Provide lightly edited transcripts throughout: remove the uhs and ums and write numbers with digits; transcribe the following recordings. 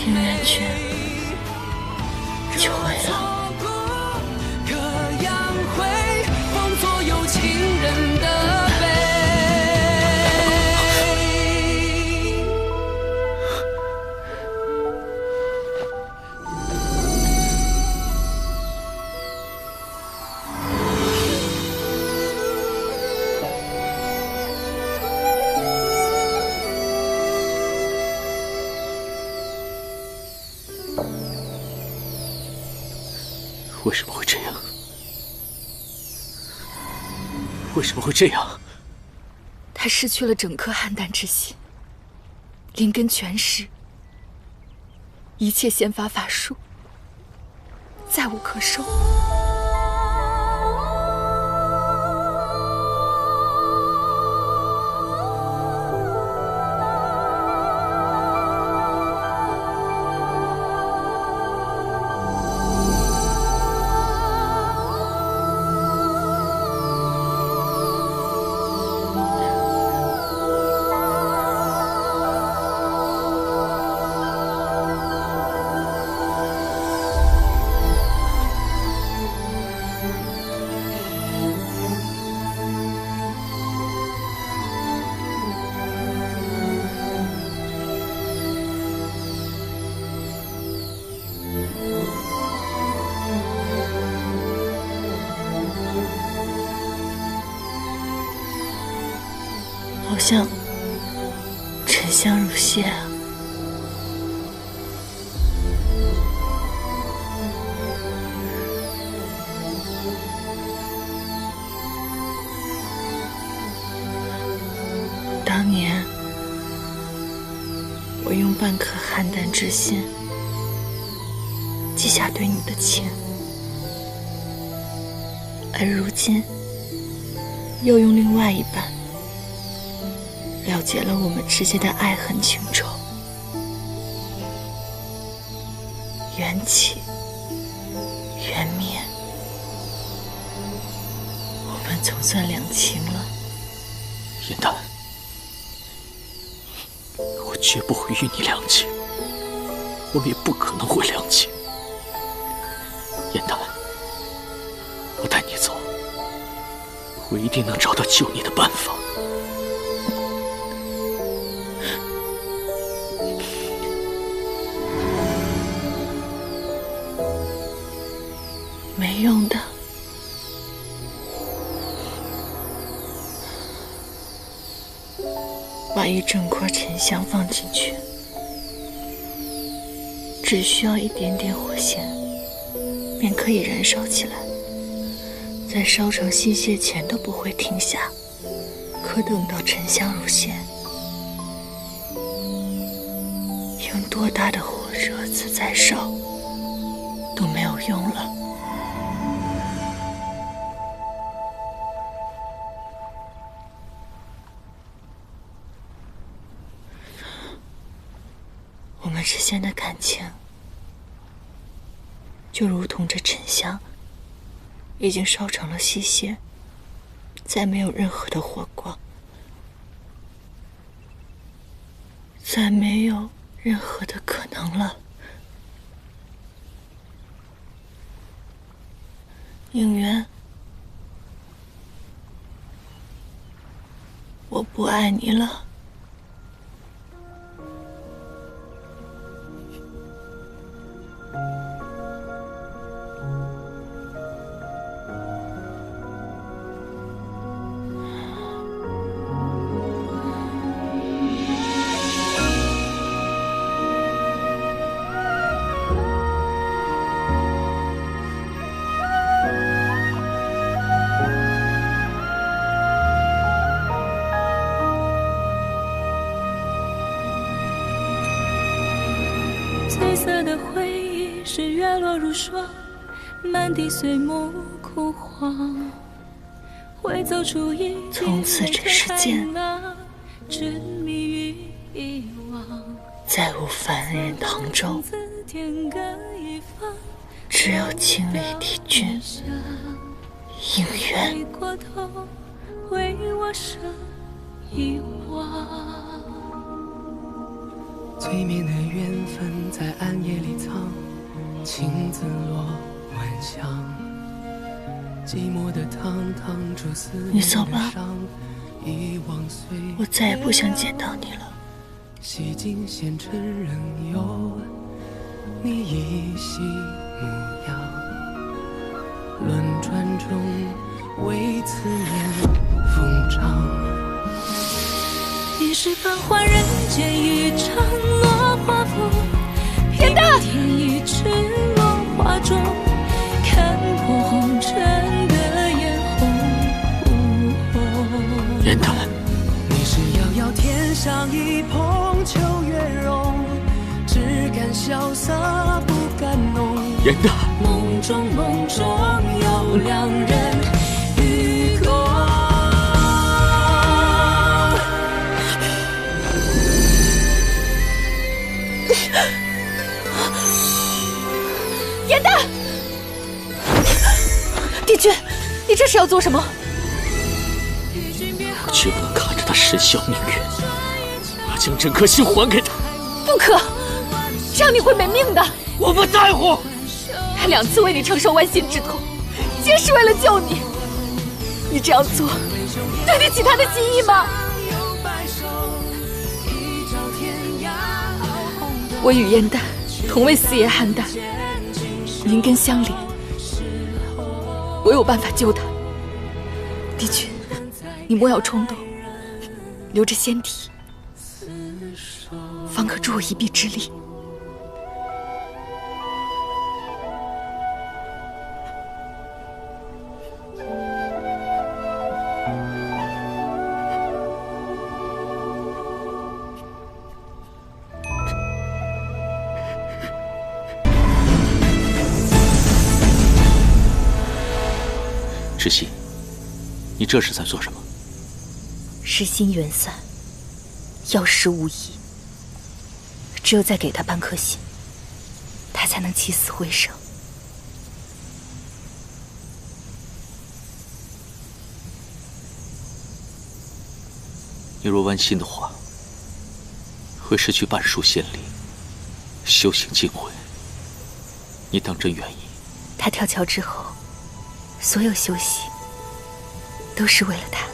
天元圈就毁了。为什么会这样？为什么会这样？他失去了整颗邯郸之心，灵根全失，一切仙法法术再无可收。好像沉香如屑啊。当年我用半颗邯郸之心记下对你的情，而如今又用另外一半了结了我们之间的爱恨情仇，缘起缘灭，我们总算两情了。燕丹，我绝不会与你两情，我们也不可能会两情。燕丹，我带你走，我一定能找到救你的办法。没用的，把一整块沉香放进去，只需要一点点火焰，便可以燃烧起来，在烧成细屑前都不会停下。可等到沉香如屑，用多大的火热子再烧都没有用了。我们之间的感情，就如同这沉香，已经烧成了细屑，再没有任何的火光，再没有任何的可能了。应元，我不爱你了。褪色的回忆是月落如霜，满地碎木枯黄。会走出一从此这世间执迷于遗忘，再无凡人堂中，只有清丽帝君应元。回过头为我生遗忘。催眠的缘分在暗夜里藏，青子落晚香。寂寞的汤汤煮思念的伤，遗忘岁月。我再也不想见到你了。洗尽纤尘仍有你依稀模样，轮转中为思念疯长。已是繁华人间一场落花风，偏偏一池落花中，看破红尘的眼红。严丹，你是遥遥天上一捧秋月容，只敢萧瑟不敢浓。严丹，梦中有两人与共。严丹，帝君，你这是要做什么？我绝不能看着他身消命陨，我要将整颗心还给他。不可，这样你会没命的。我不在乎。他2次为你承受剜心之痛，皆是为了救你。你这样做，对得起他的心意吗？我与燕丹同为四爷邯郸，邻根相连，我有办法救他。帝君，你莫要冲动，留着仙体，方可助我一臂之力。知悉，你这是在做什么？失心元散，药石无疑。只有再给他半颗心，他才能起死回生。你若剜心的话，会失去半数仙力，修行尽毁。你当真愿意？他跳桥之后，所有修习都是为了他。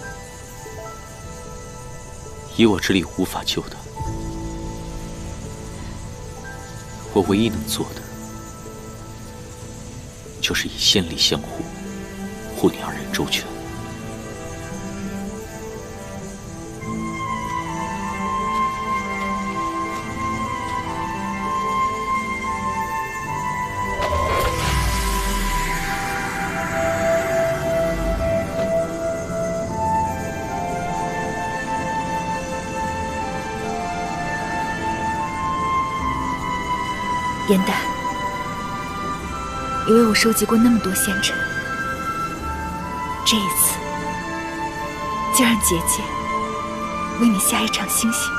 以我之力无法救他，我唯一能做的，就是以仙力相护，护你二人周全。燕丹，你为我收集过那么多仙尘，这一次就让姐姐为你下一场星星。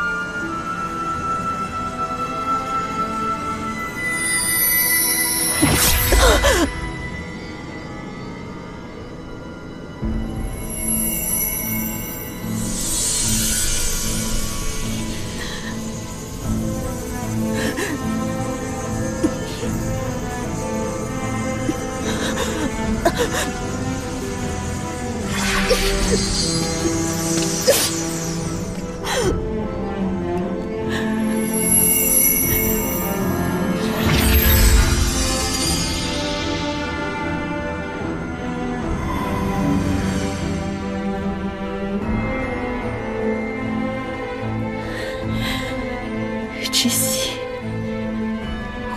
知悉，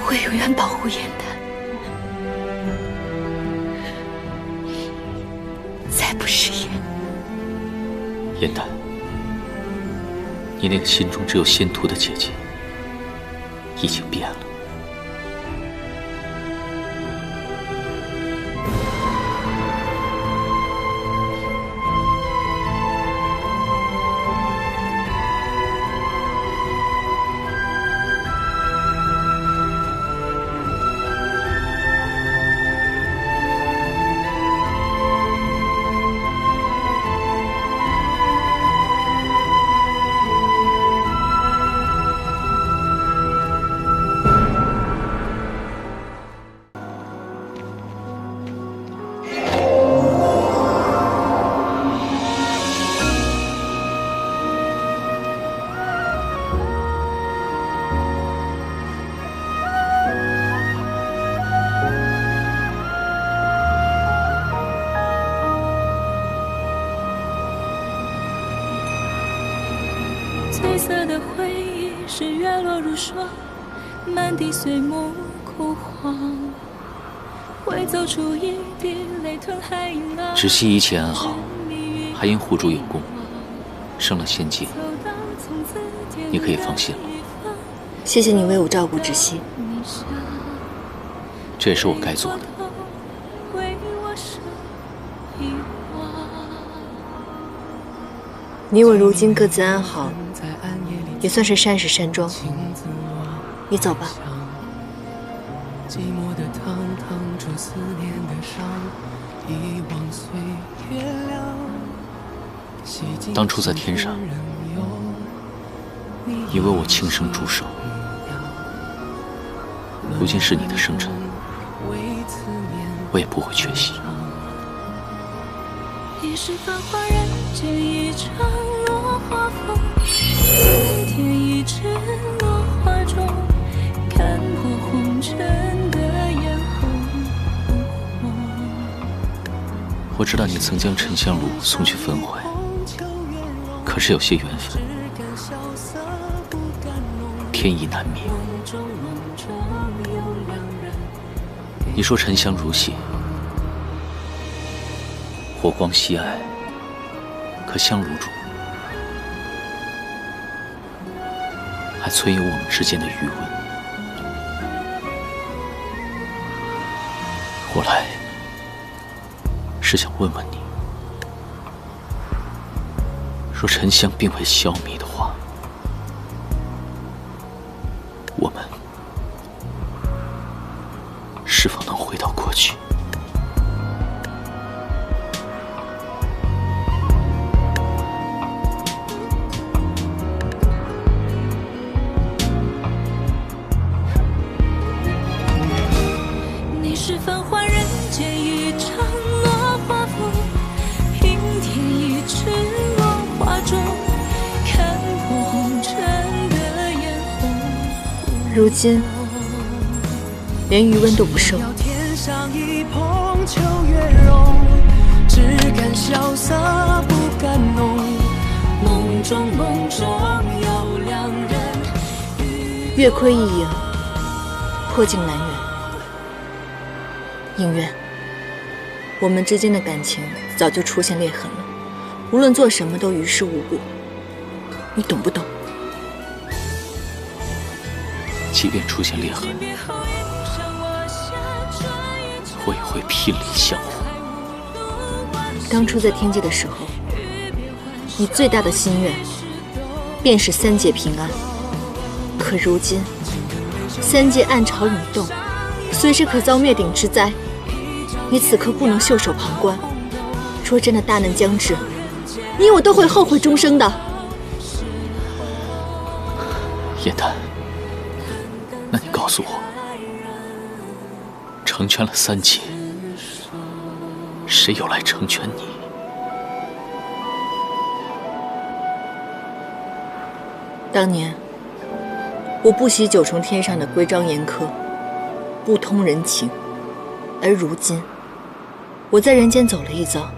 会永远保护燕丹，再不食言。燕丹，你那个心中只有仙途的姐姐，已经变了。是月落如霜，满地碎木枯黄，会走出一滴泪吞海浪。芷溪一切安好，还因护主有功，升了仙阶，你可以放心了。谢谢你为我照顾芷溪，这也是我该做的。你我如今各自安好，也算是善始善终。你走吧。寂寞的汤烫出思念的伤，遗忘岁月凉。当初在天上，你为我轻声驻守，如今是你的生辰，我也不会缺席。已是繁华人间一场落花风，一天一枝落花中，看破红尘的眼红。我知道你曾将沉香炉送去焚毁，可是有些缘分，天意难灭。你说沉香如血，火光稀爱，可香炉中还存有我们之间的余温。我来是想问问你，若沉香并未消弭的话，我们是否能回到过去？你是繁华人间一场落花风，平添一池落花中，看破红尘的眼红。如今连余温都不剩。天上一捧秋月容，只敢萧瑟不敢浓。梦中有两人，月亏一影，破镜难圆。影月，我们之间的感情早就出现裂痕了，无论做什么都于事无补，你懂不懂？即便出现裂痕，我也会霹雳相护。当初在天界的时候，你最大的心愿便是三界平安。可如今，三界暗潮涌动，随时可遭灭顶之灾。你此刻不能袖手旁观，若真的大难将至，你我都会后悔终生的。叶檀，那你告诉我，成全了三界，谁又来成全你？当年我不喜九重天上的规章严苛，不通人情，而如今我在人间走了一遭，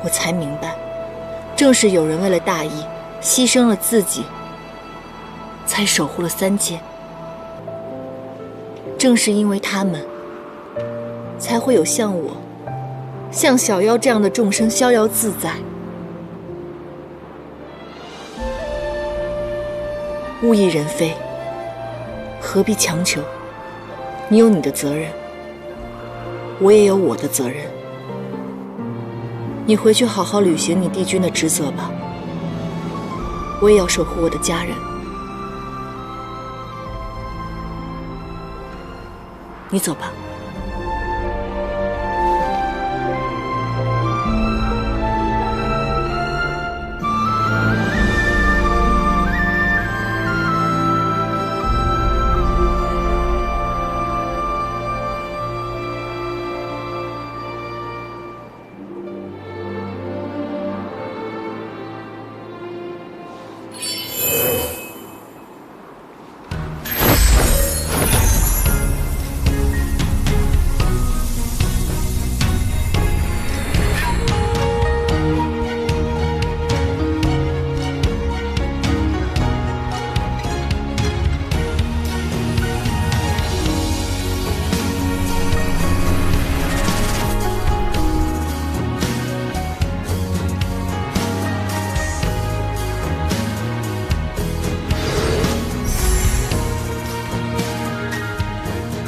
我才明白，正是有人为了大义牺牲了自己，才守护了三界。正是因为他们，才会有像我、像小妖这样的众生逍遥自在。物亦人非，何必强求？你有你的责任，我也有我的责任。你回去好好履行你帝君的职责吧，我也要守护我的家人。你走吧。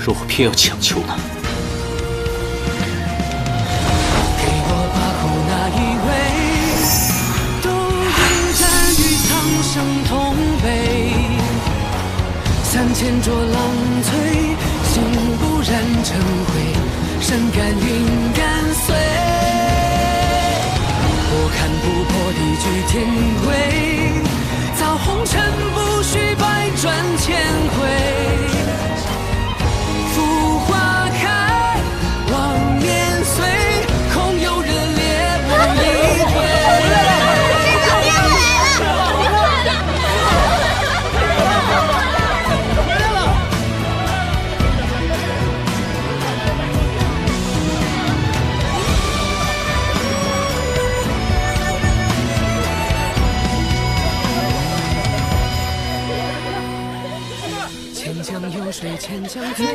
是我偏要强求呢？给我把后那一位，都应战于苍生同悲。3000浊浪摧，心不染尘灰，身甘云干碎。我看不破地居天规，造红尘不须百转千回。浮花开，望年岁，空有热烈梦一回。春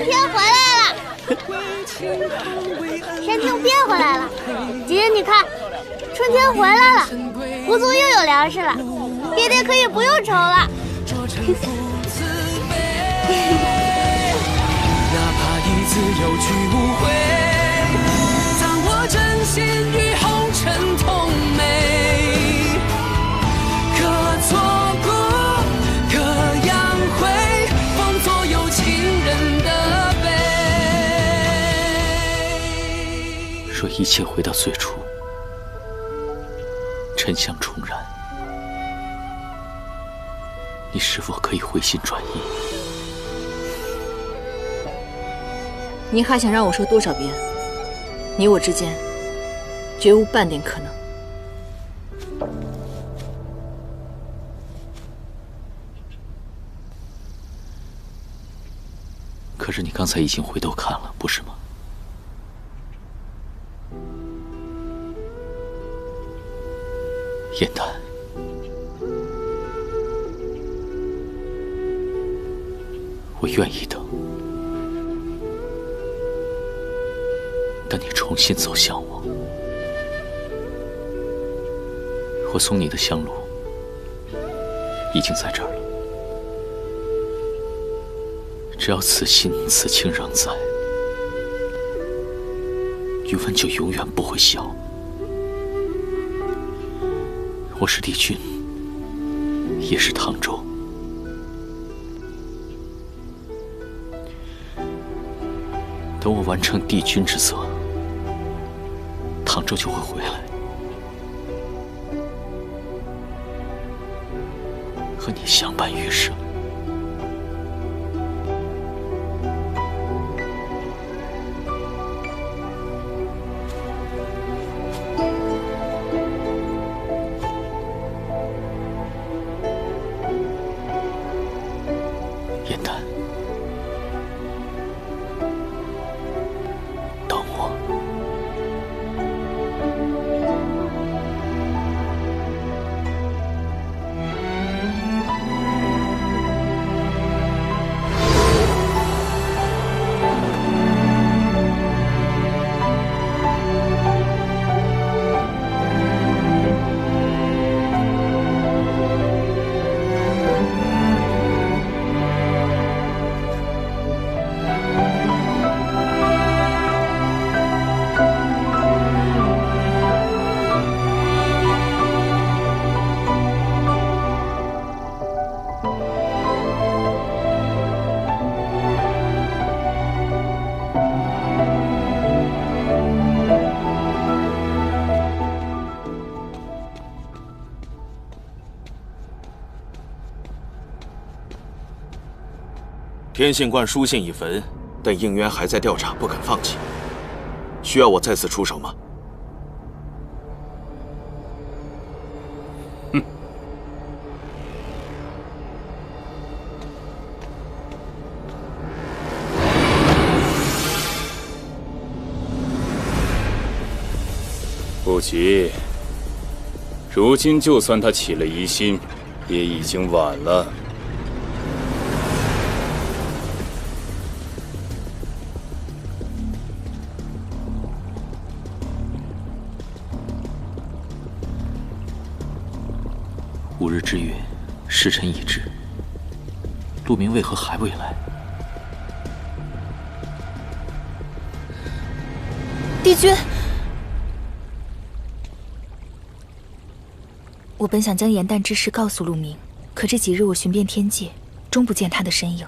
天回来了，天庭变回来了。姐姐，你看，春天回来了，胡族又有粮食了，爹爹可以不用愁了。哪怕一次有去无回，葬我真心与红尘同美。可错过，可扬回，放左右情人的悲。若一切回到最初，沉香重燃，你是否可以回心转意？您还想让我说多少遍？你我之间绝无半点可能。可是你刚才已经回头看了，不是吗？燕丹，我愿意等，等你重新走向我。我送你的香炉已经在这儿了，只要此心此情仍在，余温就永远不会消。我是帝君，也是唐州。等我完成帝君之责，唐州就会回来，和你相伴余生。燕丹，等我。天信观书信已焚，但应渊还在调查，不肯放弃。需要我再次出手吗？哼！不急，如今就算他起了疑心，也已经晚了。5日之约，时辰已至，陆明为何还未来？帝君，我本想将颜淡之事告诉陆明，可这几日我寻遍天界，终不见他的身影。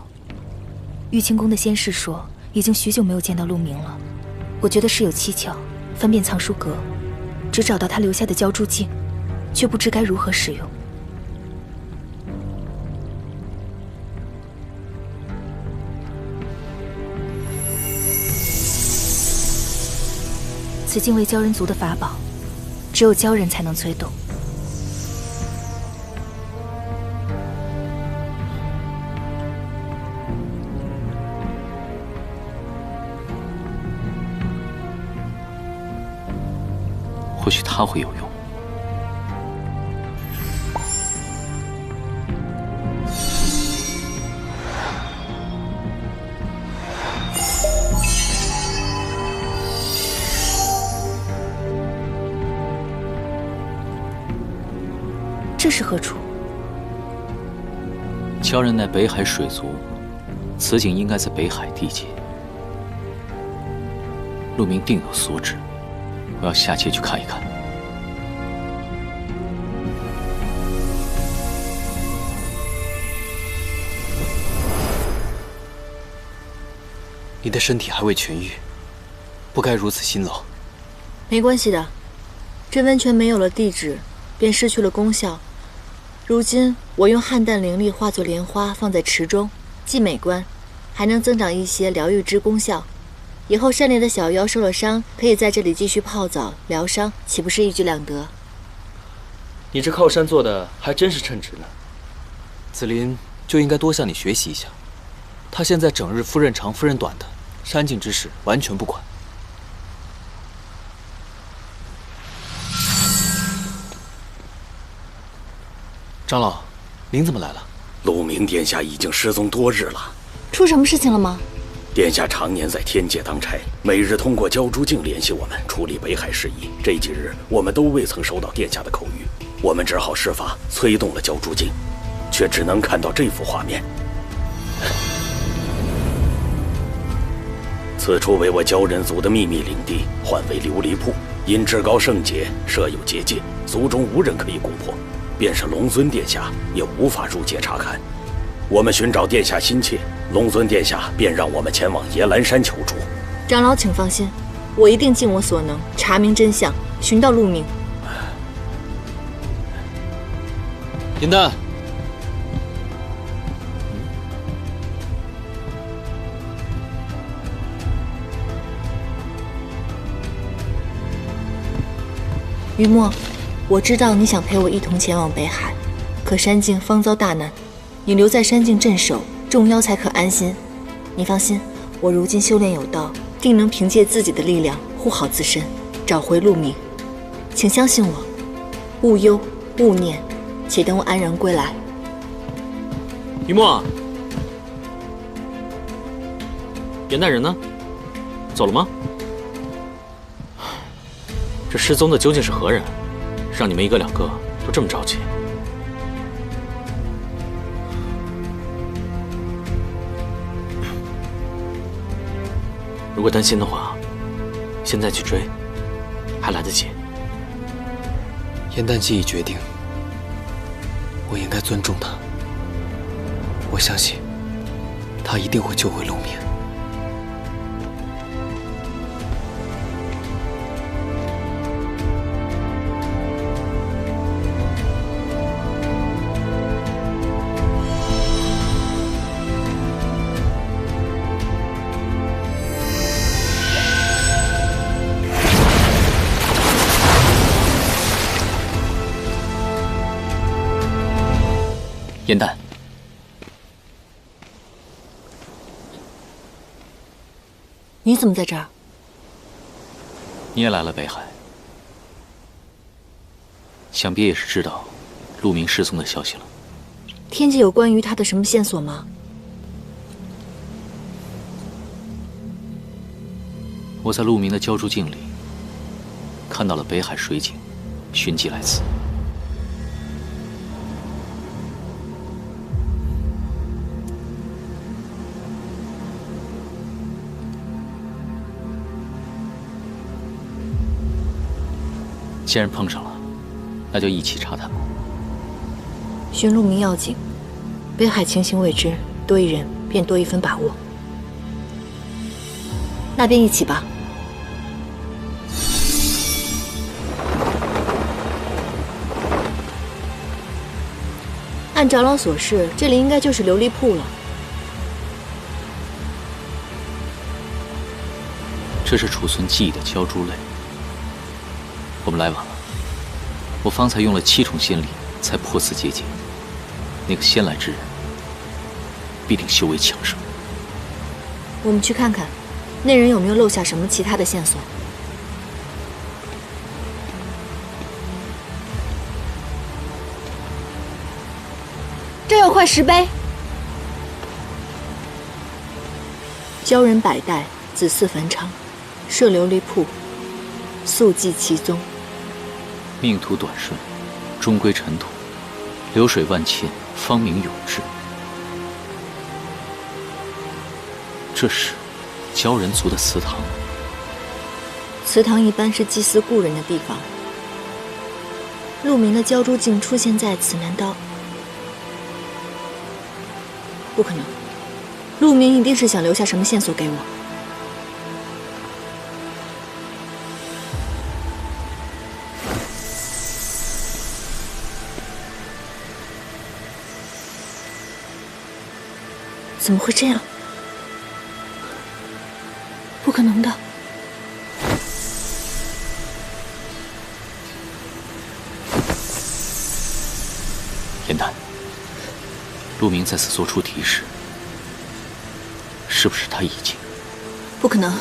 玉清宫的仙士说，已经许久没有见到陆明了。我觉得事有蹊跷，翻遍藏书阁，只找到他留下的浇珠镜，却不知该如何使用。此镜为鲛人族的法宝，只有鲛人才能催动。或许它会有用。这是何处？鲛人乃北海水族，此景应该在北海地界。陆明定有所指。我要下界去看一看。你的身体还未痊愈，不该如此辛劳。没关系的，这温泉没有了地址，便失去了功效。如今我用汉淡灵力化作莲花放在池中，既美观，还能增长一些疗愈之功效。以后山里的小妖受了伤，可以在这里继续泡澡疗伤，岂不是一举两得？你这靠山做的还真是称职呢。紫菱就应该多向你学习一下，他现在整日夫人长夫人短的，山境之事完全不管。长老，您怎么来了？陆明殿下已经失踪多日了。出什么事情了吗？殿下常年在天界当差，每日通过鲛珠镜联系我们处理北海事宜。这几日我们都未曾收到殿下的口谕，我们只好施法催动了鲛珠镜，却只能看到这幅画面。此处为我鲛人族的秘密领地，唤为琉璃瀑，因至高圣洁，设有结界，族中无人可以攻破，便是龙尊殿下也无法入界查看。我们寻找殿下心切，龙尊殿下便让我们前往野兰山求助。长老请放心，我一定尽我所能查明真相，寻到陆明。颜淡，于墨，我知道你想陪我一同前往北海，可山境方遭大难，你留在山境镇守，众妖才可安心。你放心，我如今修炼有道，定能凭借自己的力量护好自身，找回陆明。请相信我，勿忧勿念，且等我安然归来。于墨，颜淡人呢？走了吗？这失踪的究竟是何人？让你们一个两个都这么着急。如果担心的话，现在去追，还来得及。颜淡既已决定，我应该尊重他。我相信，他一定会救回陆明。颜淡，你怎么在这儿？你也来了北海，想必也是知道陆明失踪的消息了。天界有关于他的什么线索吗？我在陆明的鲛珠镜里看到了北海水井，寻迹来此。既然碰上了，那就一起查探吧。寻陆明要紧，北海情形未知，多一人便多一分把握。那便一起吧。按长老所示，这里应该就是琉璃铺了。这是储存记忆的胶珠类。我们来晚了，我方才用了7重仙力才破此结界。那个先来之人，必定修为强盛。我们去看看，那人有没有漏下什么其他的线索。这有块石碑，鲛人百代，子嗣繁昌，设琉璃铺，速记其踪。命途短顺，终归尘土；流水万千，方名永志。这是鲛人族的祠堂。祠堂一般是祭祀故人的地方。陆明的鲛珠竟出现在此，难道？不可能，陆明一定是想留下什么线索给我。怎么会这样？不可能的。严丹，陆明在此做出提示，是不是他已经？不可能，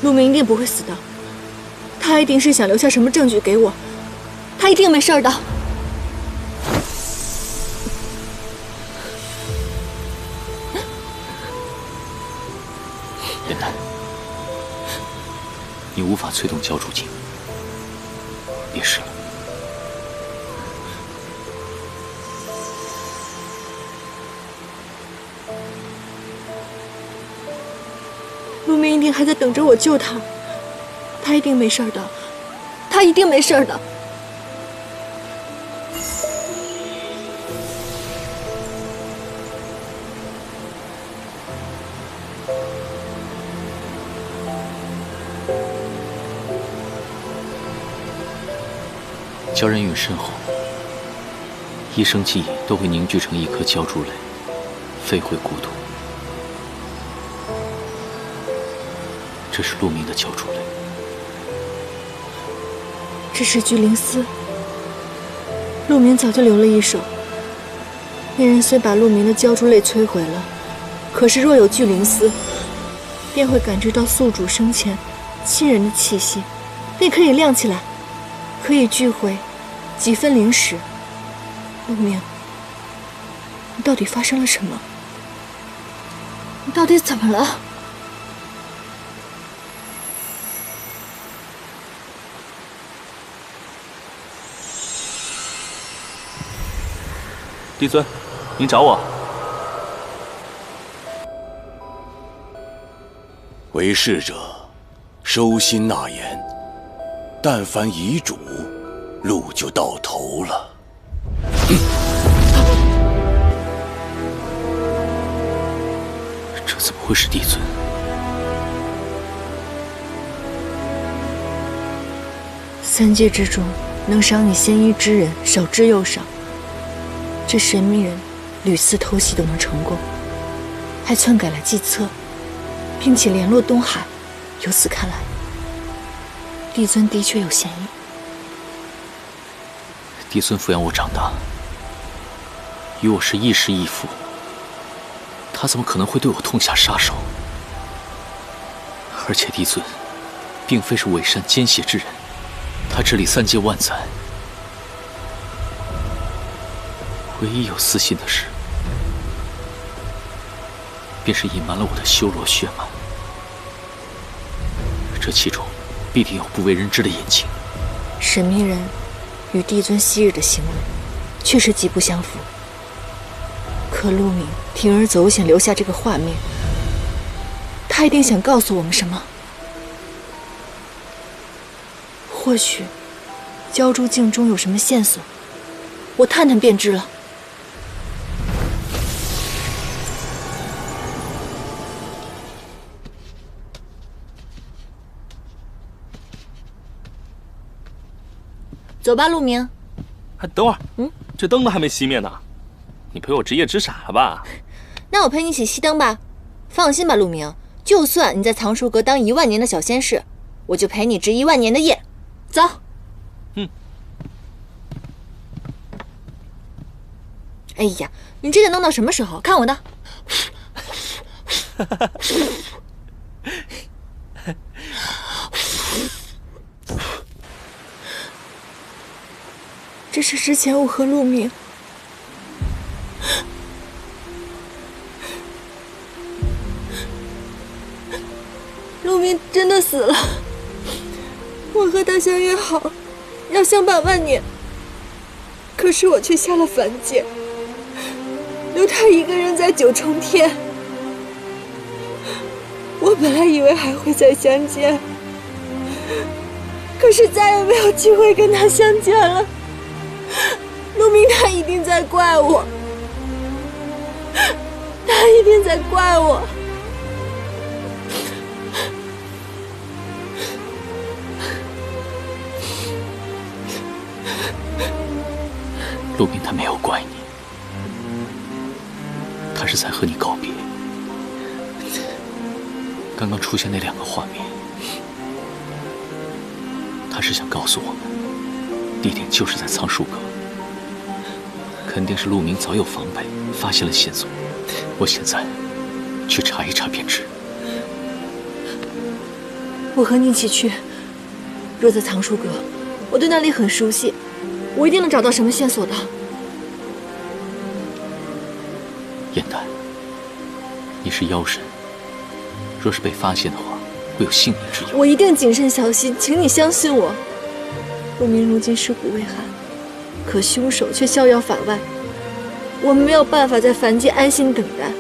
陆明一定不会死的，他一定是想留下什么证据给我，他一定没事的。严丹，你无法催动鲛珠镜，别试了。陆明一定还在等着我救他，他一定没事的，他一定没事的。鲛人陨身后，一生记忆都会凝聚成一颗鲛珠泪，飞回故土。这是陆明的鲛珠泪。这是聚灵丝，陆明早就留了一手。那人虽把陆明的鲛珠泪摧毁了，可是若有聚灵丝，便会感知到宿主生前亲人的气息，便可以亮起来，可以聚回几分灵石。陆明，你到底发生了什么？你到底怎么了？帝尊，您找我？为逝者，收心纳言。但凡遗嘱，路就到头了。这怎么会是帝尊？三界之中，能赏你仙医之人少之又少。这神秘人屡次偷袭都能成功，还篡改了计策，并且联络东海。由此看来，帝尊的确有嫌疑。帝尊抚养我长大，与我是亦师亦父，他怎么可能会对我痛下杀手？而且帝尊并非是伪善奸邪之人，他治理三界万载，唯一有私心的事，便是隐瞒了我的修罗血脉。这其中必定有不为人知的隐情。神秘人与帝尊昔日的行为确实极不相符，可陆明铤而走险留下这个画面，他一定想告诉我们什么。或许鲛珠镜中有什么线索，我探探便知了。走吧，陆明。等会儿，这灯都还没熄灭呢，你陪我值夜值傻了吧？那我陪你一起熄灯吧。放心吧，陆明，就算你在藏书阁当10000年的小仙士，我就陪你值10000年的夜。走。哎呀，你这个弄到什么时候？看我的。这是之前我和陆明真的死了。我和他相约好要相伴万年，可是我却下了凡界，留他一个人在九重天。我本来以为还会再相见，可是再也没有机会跟他相见了。陆明他一定在怪我，他一定在怪我。陆明他没有怪你，他是在和你告别。刚刚出现那2个画面，他是想告诉我们，地点就是在藏书阁，肯定是陆明早有防备，发现了线索。我现在去查一查便知。我和你一起去。若在藏书阁，我对那里很熟悉，我一定能找到什么线索的。燕丹，你是妖神，若是被发现的话，会有性命之忧。我一定谨慎小心，请你相信我。陆明如今尸骨未寒，可凶手却逍遥法外，我们没有办法在凡界安心等待。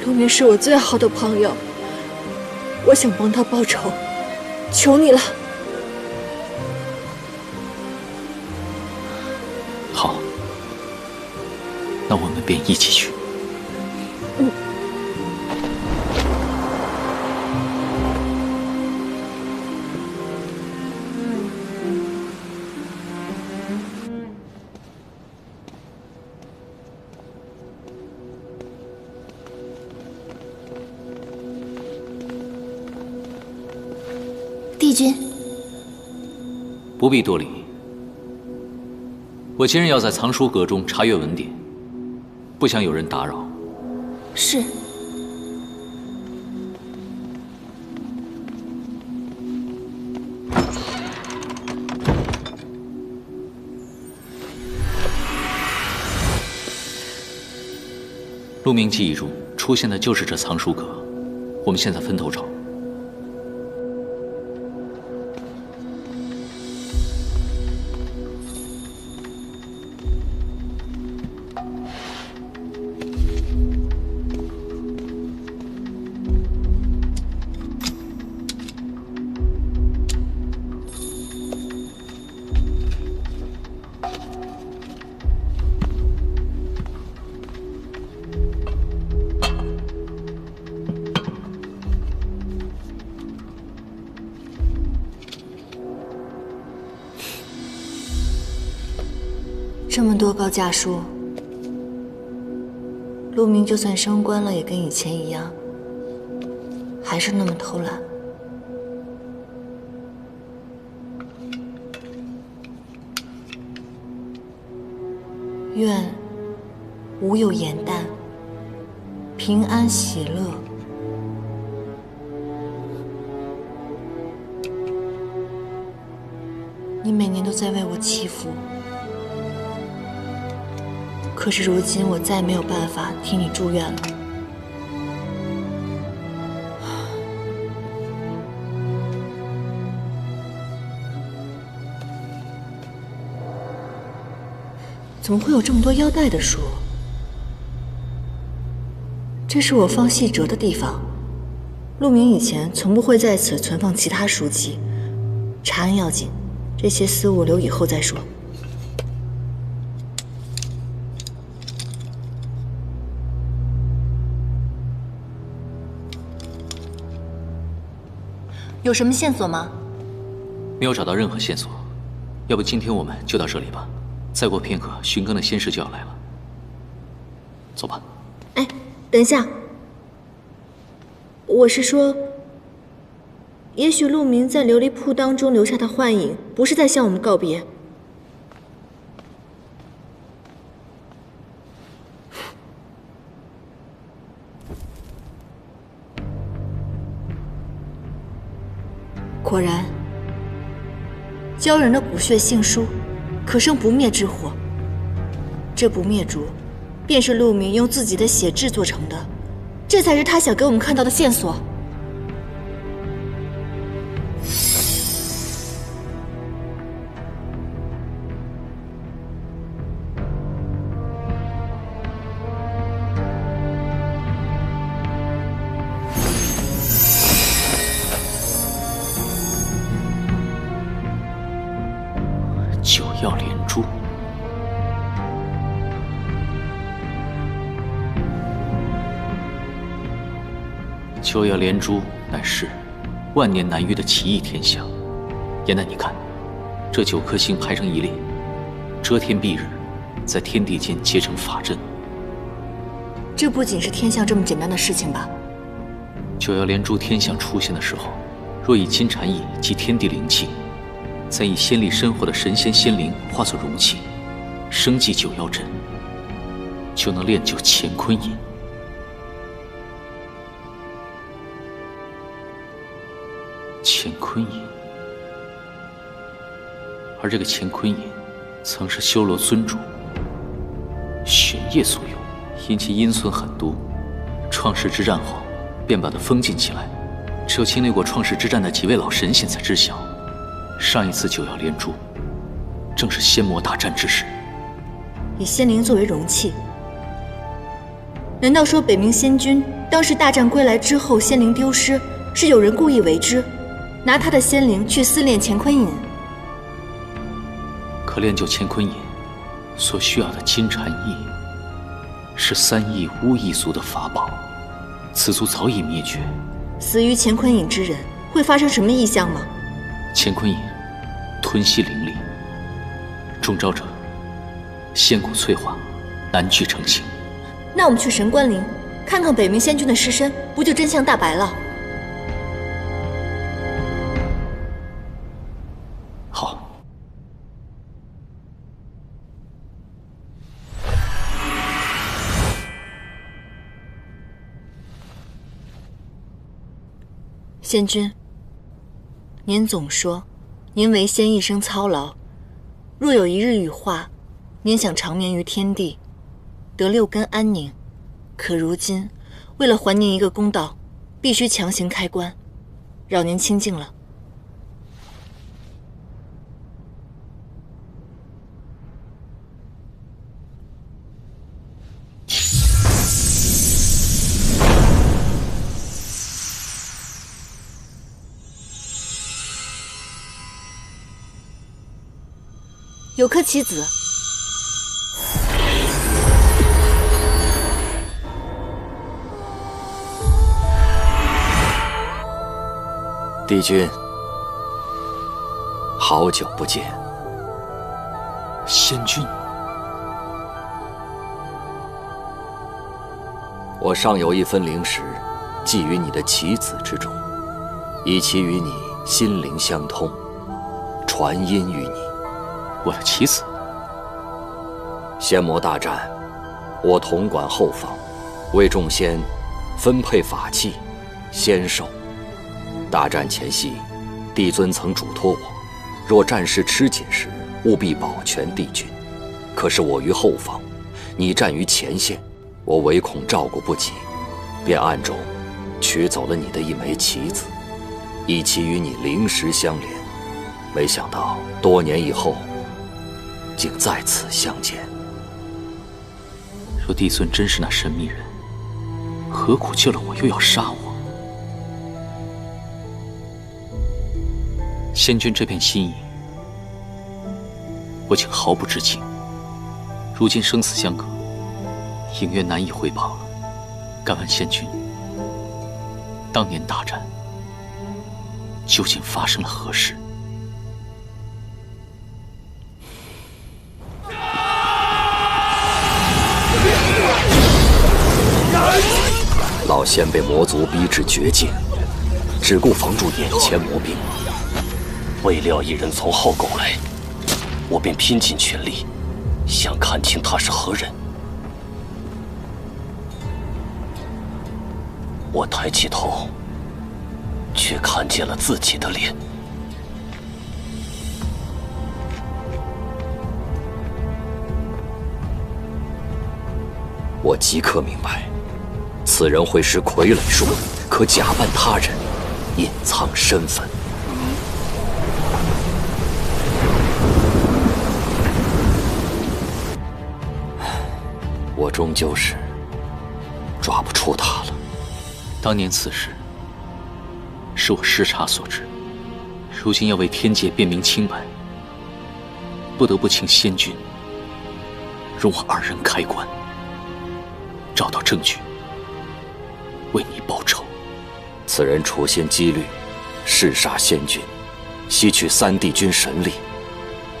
陆明是我最好的朋友，我想帮他报仇，求你了。好，那我们便一起去。帝君，不必多礼。我今日要在藏书阁中查阅文典，不想有人打扰。是。陆明记忆中出现的就是这藏书阁，我们现在分头找。这么多高价书，陆明就算升官了，也跟以前一样，还是那么偷懒。愿无有言淡，平安喜乐。你每年都在为我祈福。可是如今我再没有办法替你祝愿了。怎么会有这么多腰带的书？这是我放细折的地方。陆明以前从不会在此存放其他书籍，查案要紧，这些私物留以后再说。有什么线索吗？没有找到任何线索。要不今天我们就到这里吧。再过片刻，巡更的仙师就要来了。走吧。哎，等一下。我是说，也许陆明在琉璃铺当中留下的幻影，不是在向我们告别。果然，鲛人的骨血杏书，可生不灭之火。这不灭烛，便是陆明用自己的血制作成的，这才是他想给我们看到的线索。九曜连珠，九曜连珠乃是万年难遇的奇异天象。严南，你看，这9颗星排成一列，遮天蔽日，在天地间结成法阵。这不仅是天象这么简单的事情吧？九曜连珠天象出现的时候，若以金蝉翼及天地灵气，再以仙力深厚的神仙仙灵化作容器，生祭九曜阵，就能炼就乾坤饮。乾坤饮，而这个乾坤饮，曾是修罗尊主玄烨所用，因其阴存狠毒，创世之战后便把它封禁起来，只有经历过创世之战的几位老神仙才知晓。上一次九曜连珠，正是仙魔大战之时。以仙灵作为容器，难道说北冥仙君当时大战归来之后，仙灵丢失，是有人故意为之，拿他的仙灵去私炼乾坤饮？可炼就乾坤饮所需要的金蝉翼，是3亿巫异族的法宝，此族早已灭绝。死于乾坤饮之人会发生什么异象吗？乾坤饮吞吸灵力，中招者仙骨脆化，难具成形。那我们去神官陵看看北冥仙君的尸身，不就真相大白了？好。仙君，您总说，您为仙一生操劳，若有一日羽化，您想长眠于天地，得6根安宁。可如今，为了还您一个公道，必须强行开棺，扰您清静了。有颗棋子，帝君，好久不见。仙君，我尚有一分灵石，寄于你的棋子之中，以其与你心灵相通，传音于你。我的棋子。仙魔大战，我统管后方，为众仙分配法器、仙兽。大战前夕，帝尊曾嘱托我，若战事吃紧时，务必保全帝君。可是我于后方，你战于前线，我唯恐照顾不及，便暗中取走了你的一枚棋子，以其与你灵石相连。没想到多年以后，竟再次相见。若帝尊真是那神秘人，何苦救了我又要杀我？仙君这片心意，我竟毫不知情。如今生死相隔，隐约难以回报了。敢问仙君，当年大战究竟发生了何事？老仙被魔族逼至绝境，只顾防住眼前魔兵，未料一人从后狗来，我便拼尽全力，想看清他是何人。我抬起头，却看见了自己的脸。我即刻明白，此人会施傀儡术，可假扮他人，隐藏身份。我终究是抓不出他了。当年此事是我失察所致，如今要为天界辨明清白，不得不请仙君容我二人开棺，找到证据，为你报仇。此人处心积虑弑杀仙君，吸取三帝君神力，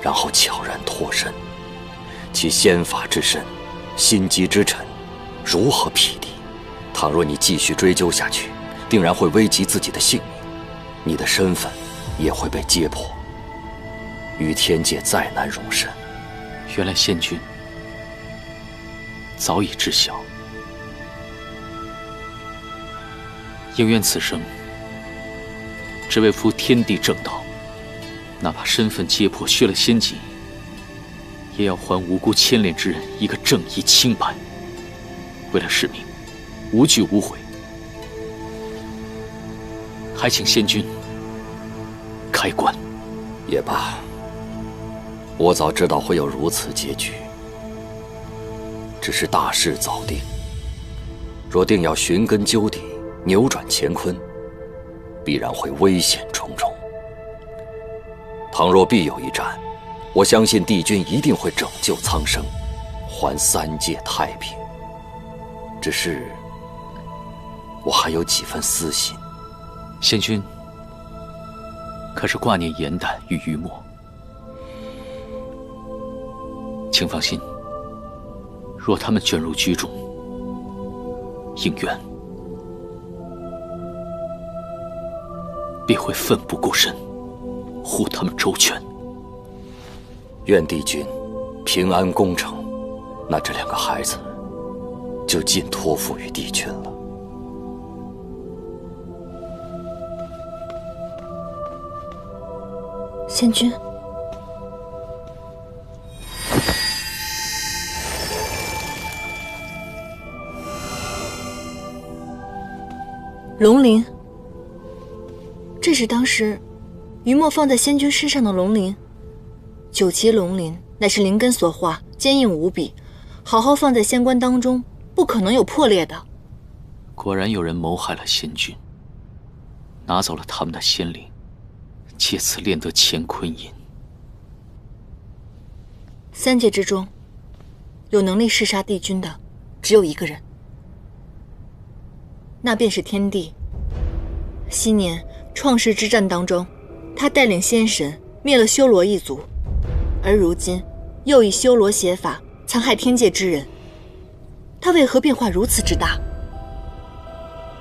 然后悄然脱身。其仙法之深，心机之沉，如何匹敌？倘若你继续追究下去，定然会危及自己的性命，你的身份也会被揭破，于天界再难容身。原来仙君早已知晓。应愿此生只为扶天地正道，哪怕身份揭破，削了仙籍，也要还无辜牵连之人一个正义清白。为了使命，无惧无悔，还请仙君开棺。也罢，我早知道会有如此结局，只是大势早定，若定要寻根究底，扭转乾坤，必然会危险重重。倘若必有一战，我相信帝君一定会拯救苍生，还三界太平。只是我还有几分私心。仙君可是挂念颜淡与于墨？请放心，若他们卷入局中，应愿必会奋不顾身，护他们周全。愿帝君平安功成，那这两个孩子就尽托付于帝君了。仙君，龙鳞，这是当时于墨放在仙君身上的龙鳞。九旗龙鳞乃是灵根所化，坚硬无比，好好放在仙棺当中，不可能有破裂的。果然有人谋害了仙君，拿走了他们的仙灵，借此炼得乾坤银。三界之中，有能力弑杀帝君的，只有一个人，那便是天帝。昔年创世之战当中，他带领仙神灭了修罗一族，而如今又以修罗邪法残害天界之人，他为何变化如此之大？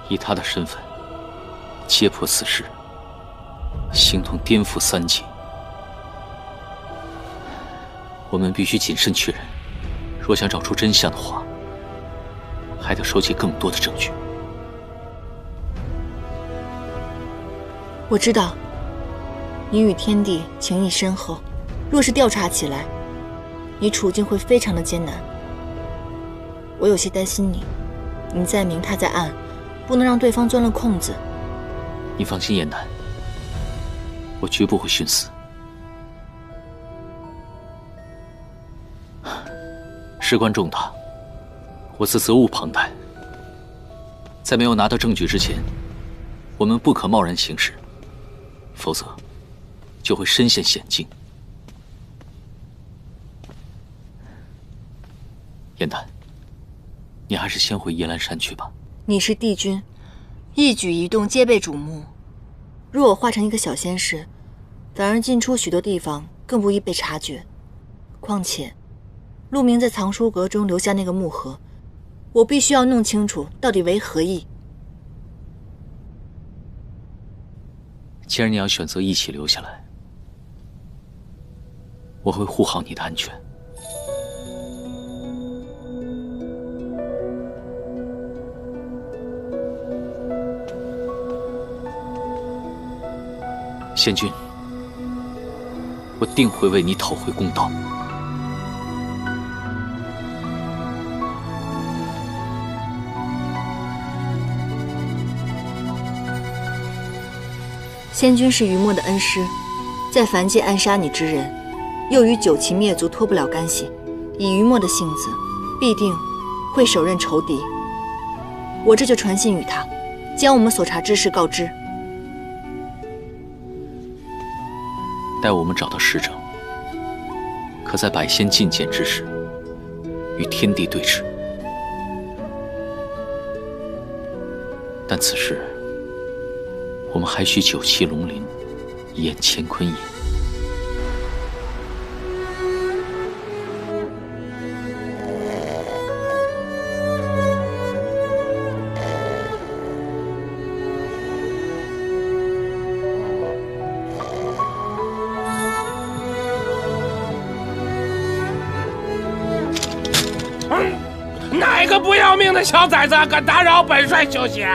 以他的身份揭破此事，形同颠覆三界。我们必须谨慎确认，若想找出真相的话，还得收集更多的证据。我知道你与天帝情谊深厚，若是调查起来，你处境会非常的艰难。我有些担心你，你在明，他在暗，不能让对方钻了空子。你放心，颜淡，我绝不会寻死。事关重大，我自责无旁贷。在没有拿到证据之前，我们不可贸然行事，否则就会身陷险境。燕丹，你还是先回夜兰山去吧。你是帝君，一举一动皆被瞩目。若我化成一个小仙士，反而进出许多地方更不易被察觉。况且，陆明在藏书阁中留下那个木盒，我必须要弄清楚到底为何意。既然你要选择一起留下来，我会护好你的安全。仙君，我定会为你讨回公道。仙君是余墨的恩师，在凡界暗杀你之人，又与九岐灭族脱不了干系。以余墨的性子，必定会手刃仇敌。我这就传信于他，将我们所查之事告知。待我们找到使者，可在百仙觐见之时，与天地对峙。但此时，我们还需九岐龙鳞，掩乾坤也。哪个不要命的小崽子敢打扰本帅休息？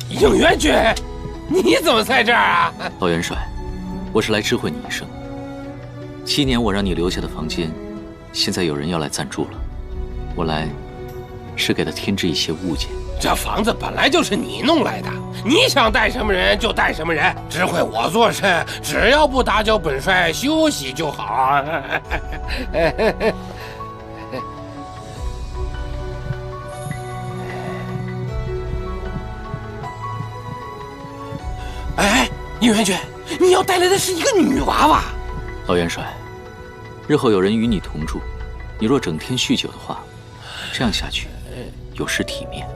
应元君，你怎么在这儿啊？老元帅，我是来知会你一声。7年我让你留下的房间，现在有人要来暂住了。我来，是给他添置一些物件。这房子本来就是你弄来的，你想带什么人就带什么人，指挥我做事，只要不打搅本帅休息就好。哎，应元君，你要带来的是一个女娃娃。老元帅，日后有人与你同住，你若整天酗酒的话，这样下去有失体面。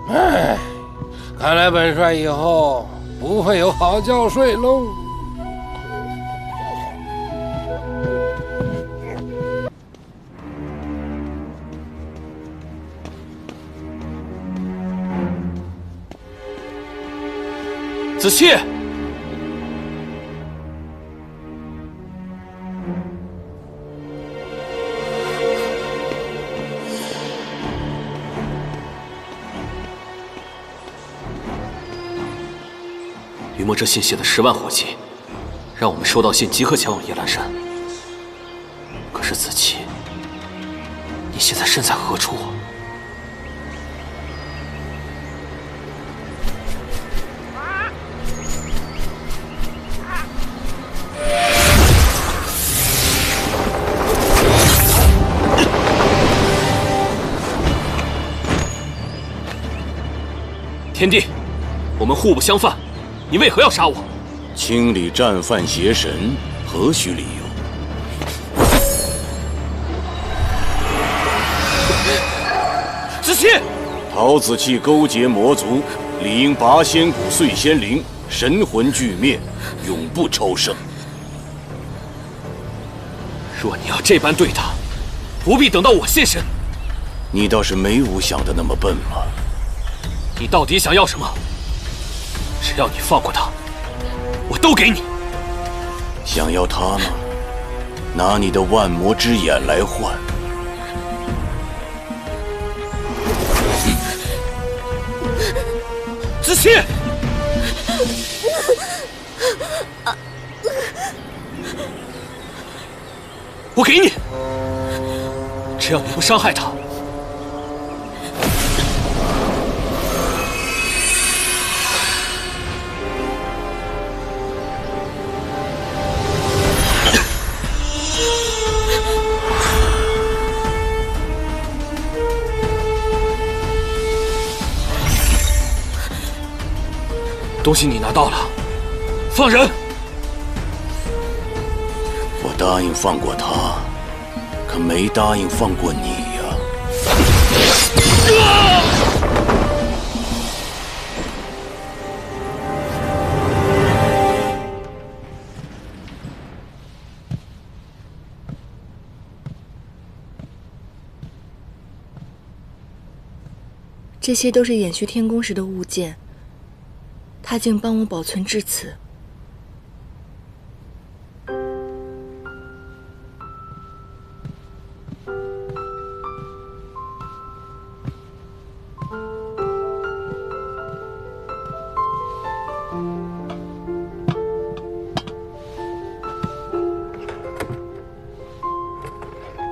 哎，看来本帅以后不会有好觉睡喽。子期，余墨这信写的10万火急，让我们收到信即刻前往夜兰山。可是子期，你现在身在何处啊？天帝，我们互不相犯，你为何要杀我？清理战犯邪神，何须理由？子期，陶子期勾结魔族，理应拔仙骨碎仙灵，神魂俱灭，永不超生。若你要这般对他，不必等到我现身。你倒是没我想的那么笨嘛。你到底想要什么？只要你放过他，我都给你。想要他吗？拿你的万魔之眼来换。子期，我给你，只要你不伤害他。东西你拿到了，放人！我答应放过他，可没答应放过你呀。这些都是延续天宫时的物件，他竟帮我保存至此。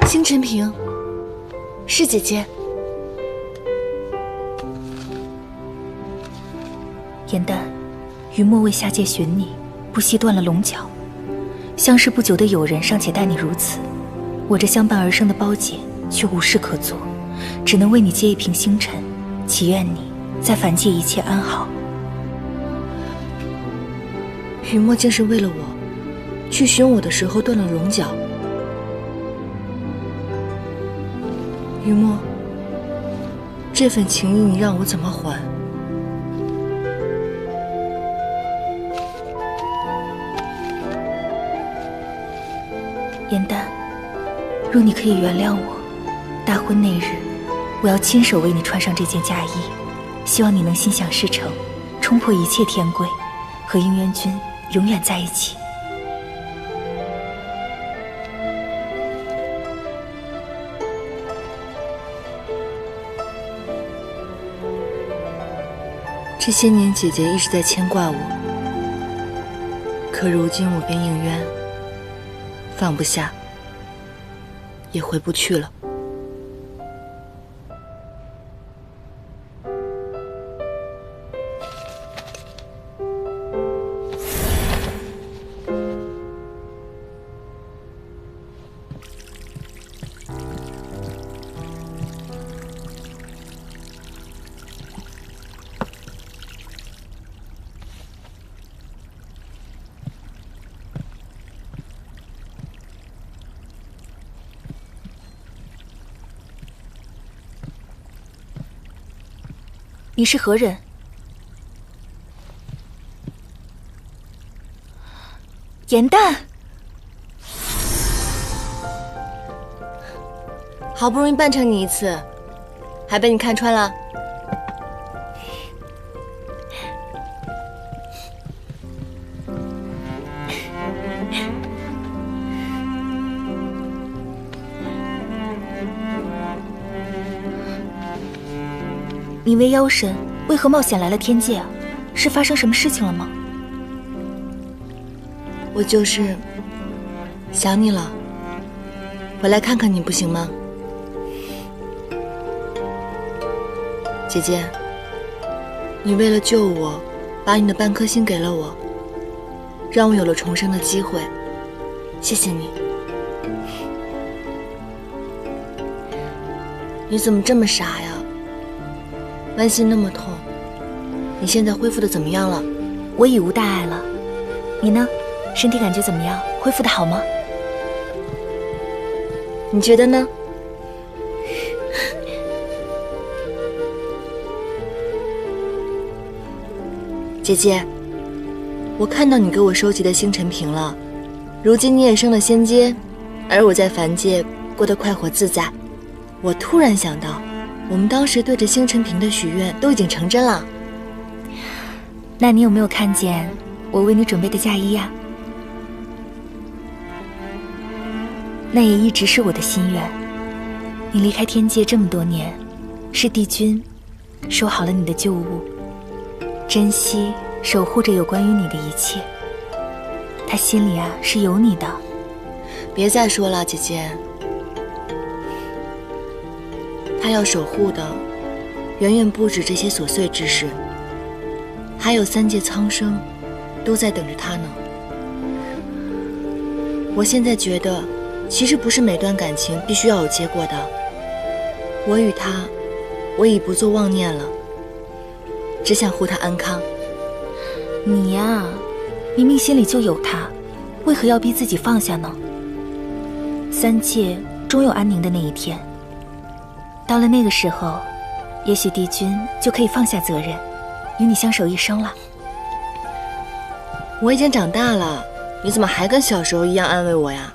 星辰瓶，是姐姐。颜淡，余墨为下界寻你，不惜断了龙角。相识不久的友人尚且待你如此，我这相伴而生的胞姐却无事可做，只能为你接一瓶星辰，祈愿你在凡界一切安好。余墨竟是为了我，去寻我的时候断了龙角。余墨，这份情谊你让我怎么还？颜淡，若你可以原谅我，大婚那日，我要亲手为你穿上这件嫁衣，希望你能心想事成，冲破一切天规，和应元君永远在一起。这些年姐姐一直在牵挂我，可如今我跟应渊放不下，也回不去了。你是何人？颜淡，好不容易扮成你一次，还被你看穿了。你为妖神，为何冒险来了天界啊？是发生什么事情了吗？我就是想你了，回来看看你不行吗？姐姐，你为了救我，把你的半颗心给了我，让我有了重生的机会，谢谢你。你怎么这么傻呀？剜心那么痛，你现在恢复的怎么样了？我已无大碍了。你呢？身体感觉怎么样？恢复的好吗？你觉得呢？姐姐，我看到你给我收集的星辰瓶了。如今你也升了仙阶，而我在凡界过得快活自在。我突然想到，我们当时对着星辰瓶的许愿都已经成真了。那你有没有看见我为你准备的嫁衣呀？那也一直是我的心愿。你离开天界这么多年，是帝君收好了你的旧物，珍惜守护着有关于你的一切。他心里啊是有你的。别再说了，姐姐。他要守护的远远不止这些琐碎之事，还有三界苍生都在等着他呢。我现在觉得，其实不是每段感情必须要有结果的。我与他，我已不做妄念了，只想护他安康。你呀，明明心里就有他，为何要逼自己放下呢？三界终有安宁的那一天，到了那个时候，也许帝君就可以放下责任，与你相守一生了。我已经长大了，你怎么还跟小时候一样安慰我呀？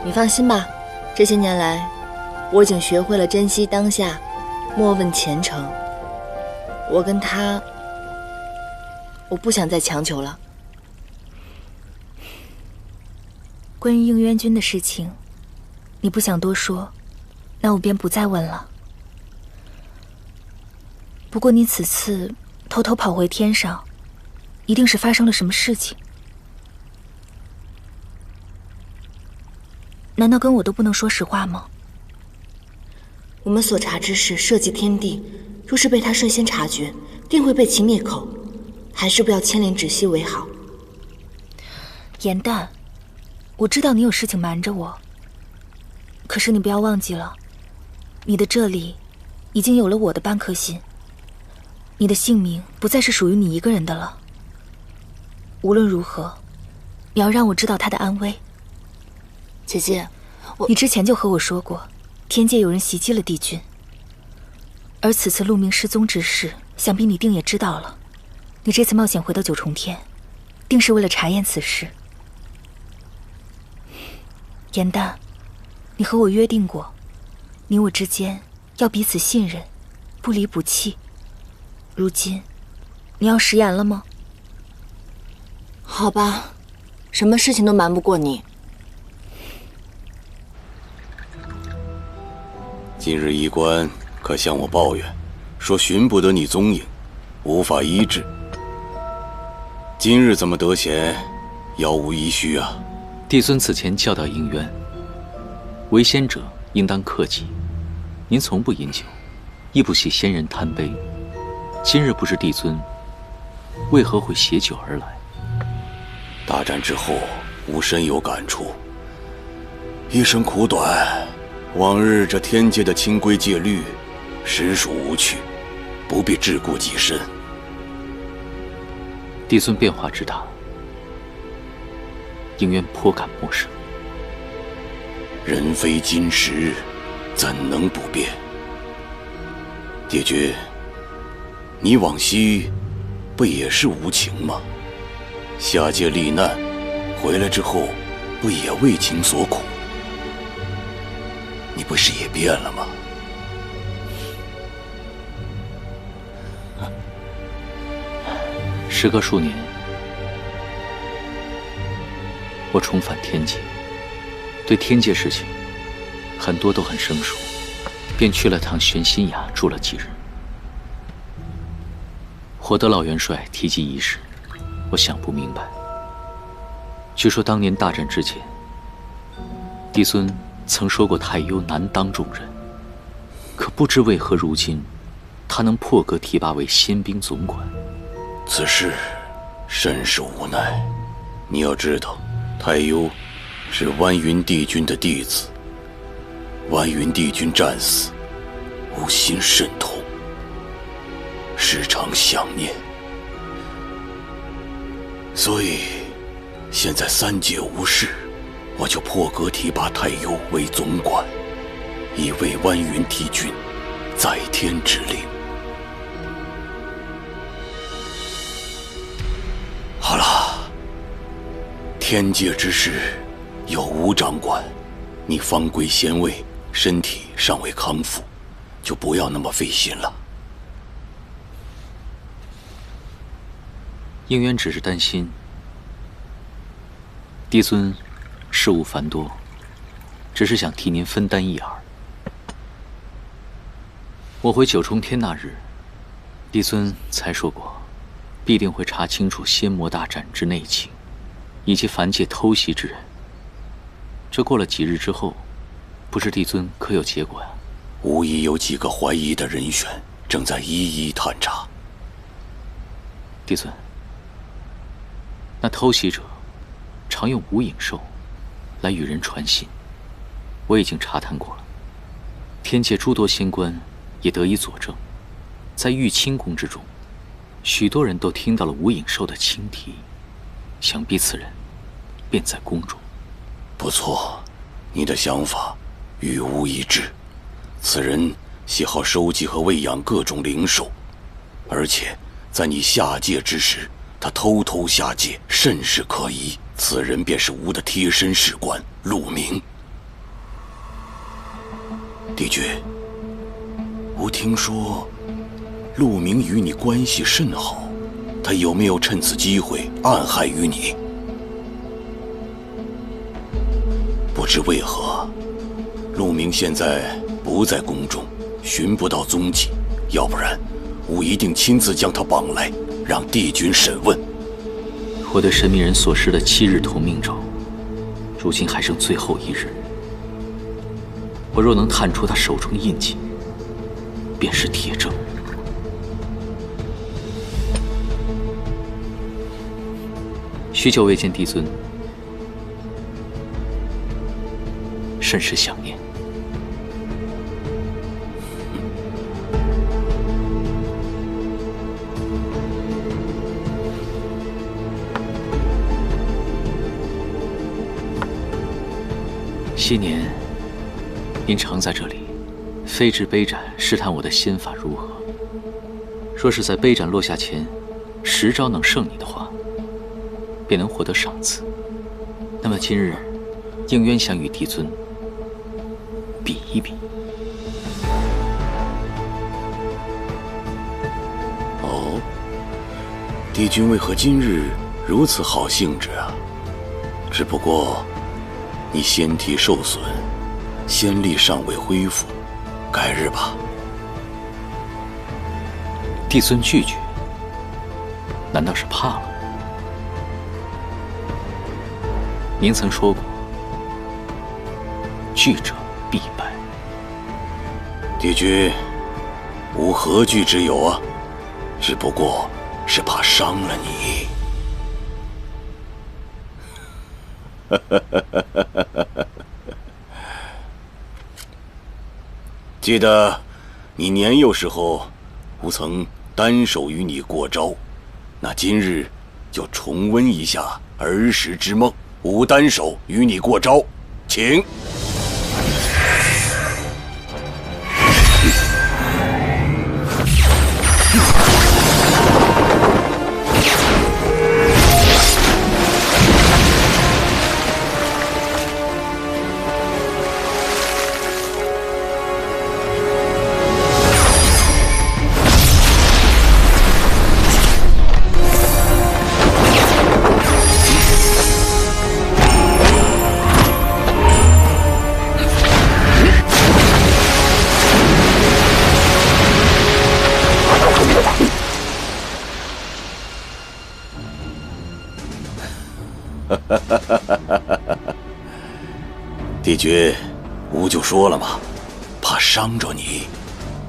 你放心吧，这些年来，我已经学会了珍惜当下，莫问前程。我跟他，我不想再强求了。关于应渊君的事情，你不想多说，那我便不再问了。不过你此次偷偷跑回天上，一定是发生了什么事情。难道跟我都不能说实话吗？我们所查之事涉及天地，若是被他率先察觉，定会被其灭口，还是不要牵连止息为好。颜淡，我知道你有事情瞒着我，可是你不要忘记了，你的这里已经有了我的半颗心，你的性命不再是属于你一个人的了。无论如何，你要让我知道他的安危。姐姐，你之前就和我说过，天界有人袭击了帝君，而此次陆明失踪之事，想必你定也知道了。你这次冒险回到九重天，定是为了查验此事。颜淡，你和我约定过，你我之间要彼此信任，不离不弃。如今，你要食言了吗？好吧，什么事情都瞒不过你。今日医官可向我抱怨，说寻不得你踪影，无法医治。今日怎么得闲，杳无医须啊？帝孙此前教导应渊，为仙者应当克己。您从不饮酒，亦不喜仙人贪杯。今日不知帝尊为何会携酒而来？大战之后，吾深有感触。一生苦短，往日这天界的清规戒律，实属无趣，不必桎梏己身。帝孙变化之大，应渊颇感陌生。人非金石，怎能不变？帝君，你往昔不也是无情吗？下界历难，回来之后，不也为情所苦？你不是也变了吗？时隔数年，我重返天界，对天界事情很多都很生疏，便去了趟玄心崖住了几日。获得老元帅提及一事，我想不明白。据说当年大战之前，帝孙曾说过太幽难当重任，可不知为何如今他能破格提拔为仙兵总管。此事甚是无奈。你要知道，太幽是湾云帝君的弟子，湾云帝君战死，吾心甚痛，时常想念。所以现在三界无事，我就破格提拔太幽为总管，以为湾云帝君在天之灵。好了，天界之事有吴掌管，你方归仙位，身体尚未康复，就不要那么费心了。应渊只是担心帝尊事务繁多，只是想替您分担一二。我回九重天那日，帝尊才说过，必定会查清楚仙魔大战之内情，以及凡界偷袭之人。这过了几日之后，不知帝尊可有结果呀？无疑有几个怀疑的人选，正在一一探查。帝尊，那偷袭者常用无影兽来与人传信，我已经查探过了。天界诸多仙官也得以佐证，在玉清宫之中，许多人都听到了吴影寿的轻提，想必此人便在宫中。不错，你的想法与吾一致。此人喜好收集和喂养各种灵兽，而且在你下界之时，他偷偷下界，甚是可疑。此人便是吾的贴身侍官陆明。帝君，吾听说陆明与你关系甚好，他有没有趁此机会暗害于你？不知为何，陆明现在不在宫中，寻不到踪迹。要不然，吾一定亲自将他绑来，让帝君审问。我对神秘人所施的7日同命咒，如今还剩最后1日。我若能探出他手中印记，便是铁证。许久未见帝尊，甚是想念。些年，您常在这里飞至杯盏试探我的仙法如何。若是在杯盏落下前10招能胜你的话，便能获得赏赐。那么今日，应渊想与帝尊比一比。哦，帝君为何今日如此好兴致啊？只不过你仙体受损，仙力尚未恢复，改日吧。帝尊拒绝，难道是怕了？您曾说过，惧者必败。帝君，吾何惧之有啊？只不过是怕伤了你。记得你年幼时候，吾曾单手与你过招，那今日就重温一下儿时之梦。吾单手与你过招，请。帝君，吾就说了嘛，怕伤着你。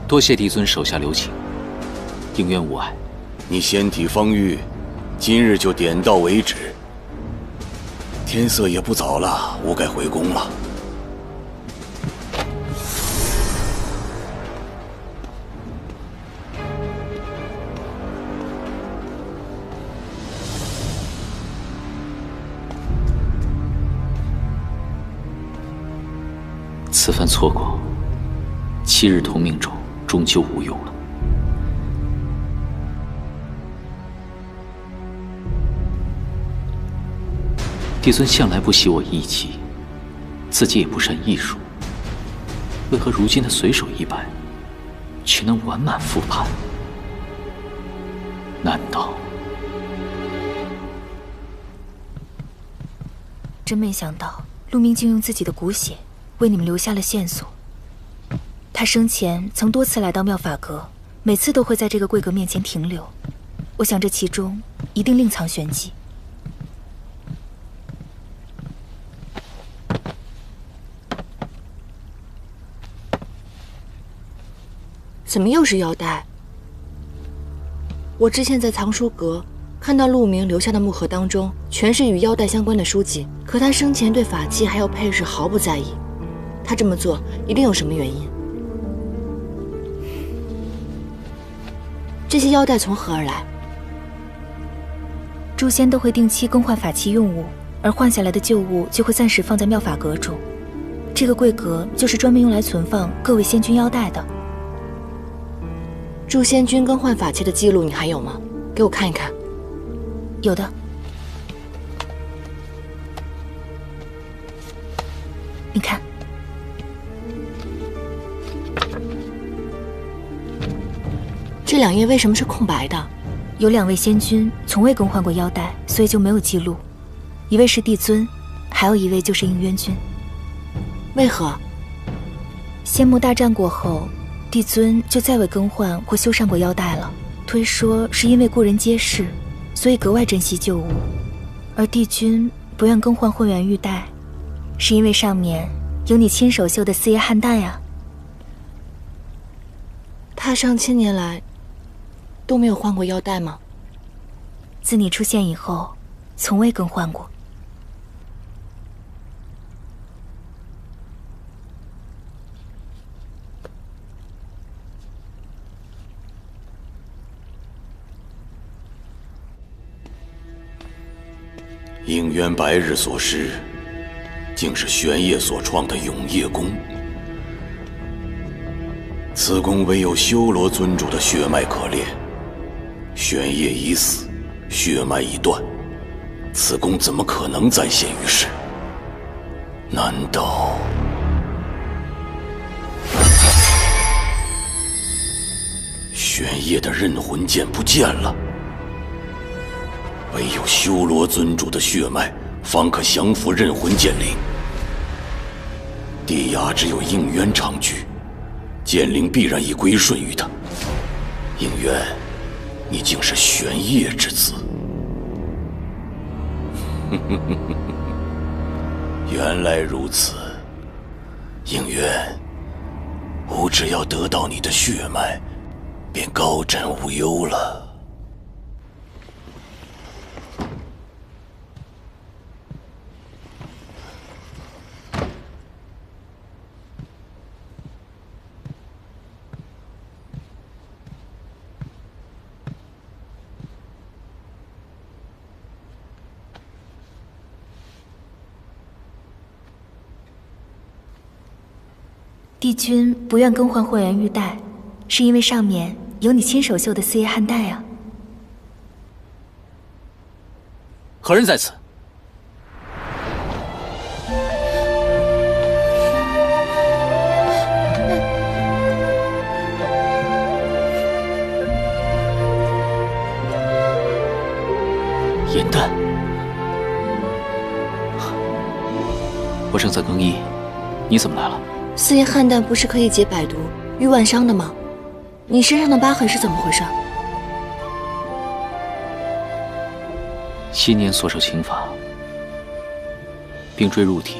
多谢帝尊手下留情，应渊无碍。你仙体方愈，今日就点到为止。天色也不早了，吾该回宫了。此番错过，7日同命咒终究无用了。帝尊向来不喜我义气，自己也不善艺术，为何如今他随手一摆，却能完满复盘？难道……真没想到，陆明竟用自己的骨血为你们留下了线索。他生前曾多次来到妙法阁，每次都会在这个柜阁面前停留。我想这其中一定另藏玄机。怎么又是腰带？我之前在藏书阁看到陆明留下的木盒当中，全是与腰带相关的书籍，可他生前对法器还有配饰毫不在意。他这么做一定有什么原因。这些腰带从何而来？诛仙都会定期更换法器用物，而换下来的旧物就会暂时放在妙法阁中。这个柜阁就是专门用来存放各位仙君腰带的。诛仙君更换法器的记录你还有吗？给我看一看。有的。你看，这2页为什么是空白的？有2位仙君从未更换过腰带，所以就没有记录。一位是帝尊，还有一位就是应渊君。为何？仙魔大战过后，帝尊就再未更换或修缮过腰带了。推说是因为故人皆逝，所以格外珍惜旧物。而帝君不愿更换混元玉带，是因为上面有你亲手绣的四叶汉带呀。他上千年来都没有换过腰带吗？自你出现以后，从未更换过。应渊白日所施，竟是玄烨所创的永夜功。此功唯有修罗尊主的血脉可炼。玄烨已死，血脉已断，此功怎么可能再现于世？难道玄烨的刃魂剑不见了？唯有修罗尊主的血脉，方可降服刃魂剑灵。地崖只有应渊长居，剑灵必然已归顺于他。应渊，你竟是玄烨之子！原来如此，应渊，吾只要得到你的血脉，便高枕无忧了。帝君不愿更换混元玉带，是因为上面有你亲手绣的四叶汉带啊。何人在此？颜淡，我正在更衣，你怎么来了？四叶汉丹不是可以解百毒、愈万伤的吗？你身上的疤痕是怎么回事？昔年所受刑罚，冰锥入体，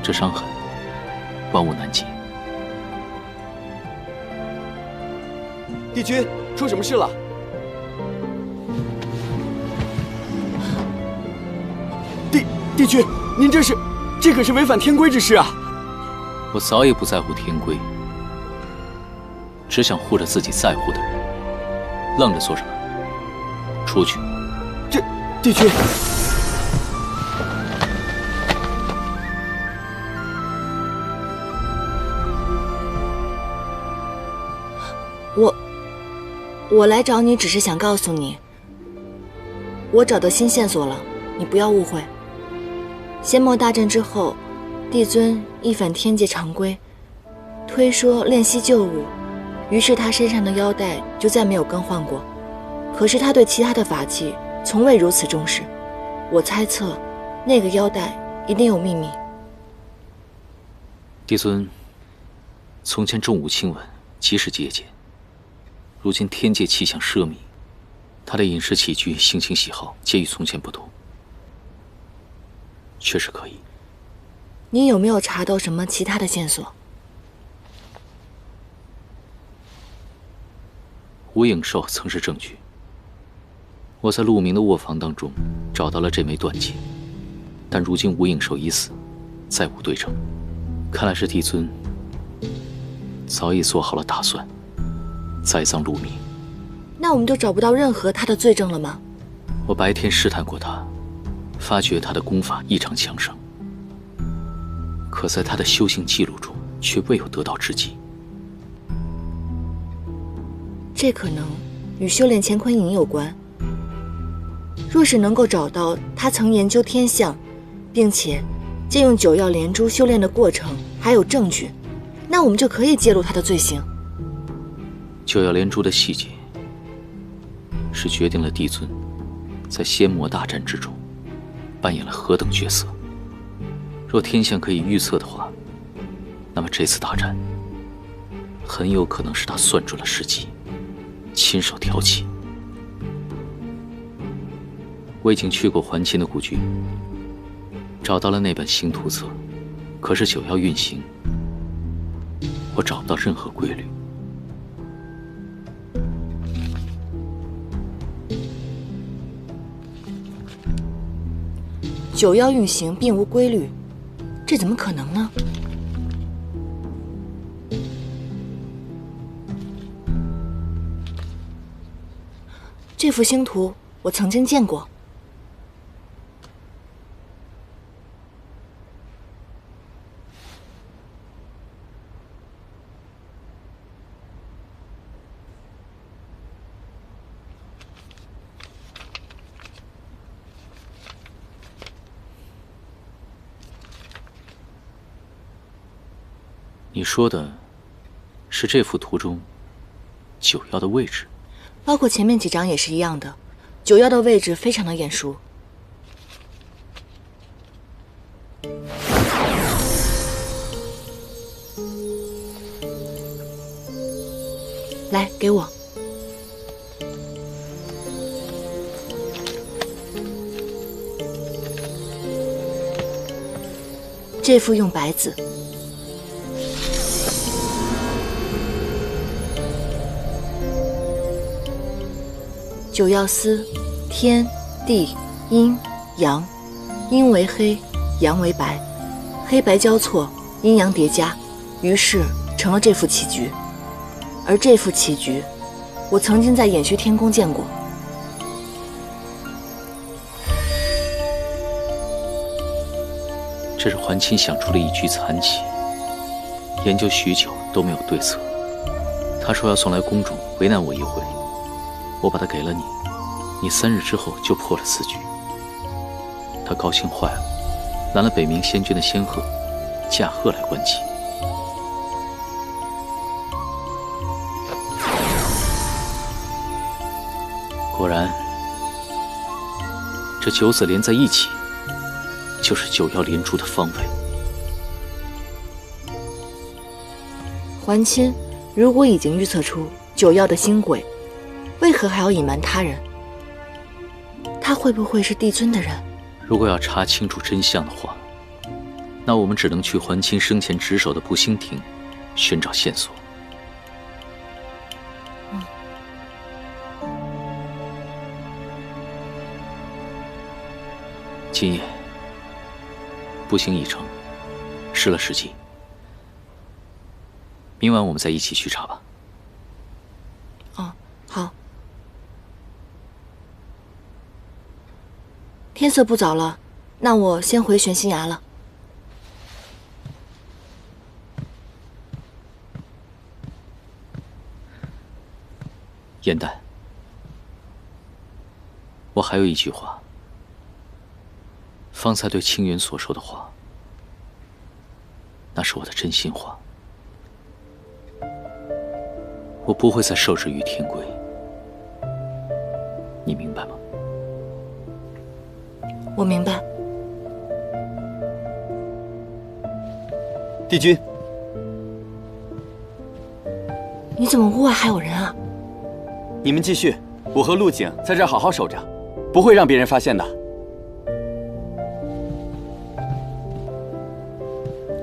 这伤痕万物难解。帝君，出什么事了？帝君，您这可是违反天规之事啊！我早已不在乎天规，只想护着自己在乎的人。愣着做什么？出去！帝君，我来找你，只是想告诉你，我找到新线索了，你不要误会。仙魔大战之后，帝尊一反天界常规，推说练习旧物，于是他身上的腰带就再没有更换过。可是他对其他的法器从未如此重视，我猜测那个腰带一定有秘密。帝尊从前重武轻文，极是节俭，如今天界气象奢靡，他的饮食起居、性情喜好皆与从前不同，确实可疑。你有没有查到什么其他的线索？吴影寿曾是证据。我在陆明的卧房当中找到了这枚断剑，但如今吴影寿已死，再无对证。看来是帝尊早已做好了打算，栽赃陆明。那我们就找不到任何他的罪证了吗？我白天试探过他，发觉他的功法异常强盛，可在他的修行记录中却未有得到之迹。这可能与修炼乾坤影有关。若是能够找到他曾研究天象，并且借用九曜连珠修炼的过程，还有证据，那我们就可以揭露他的罪行。九曜连珠的细节，是决定了帝尊在仙魔大战之中扮演了何等角色。若天象可以预测的话，那么这次大战很有可能是他算准了时机，亲手挑起。我已经去过还清的故居，找到了那本星图册，可是九曜运行，我找不到任何规律。九曜运行并无规律，这怎么可能呢？这幅星图我曾经见过。你说的是这幅图中九曜的位置？包括前面几张也是一样的，九曜的位置非常的眼熟。来，给我。这幅用白字。九曜司，天、地、阴、阳，阴为黑，阳为白，黑白交错，阴阳叠加，于是成了这副棋局。而这副棋局，我曾经在偃虚天宫见过。这是桓钦想出了一局残棋，研究许久都没有对策。他说要送来宫中为难我一回，我把它给了你，你3日之后就破了4局。他高兴坏了，拦了北冥仙君的仙鹤，驾鹤来观棋。果然，这9子连在一起，就是九曜连珠的方位。桓钦如果已经预测出九曜的星轨，为何还要隐瞒他人？他会不会是帝尊的人？如果要查清楚真相的话，那我们只能去桓钦生前值守的步星亭寻找线索。今夜步行已成，失了时机。明晚我们再一起去查吧。哦，好。天色不早了，那我先回玄心崖了。燕丹，我还有一句话。方才对青云所说的话，那是我的真心话。我不会再受制于天规，你明白吗？我明白。帝君，你怎么屋外还有人啊？你们继续，我和陆景在这儿好好守着，不会让别人发现的。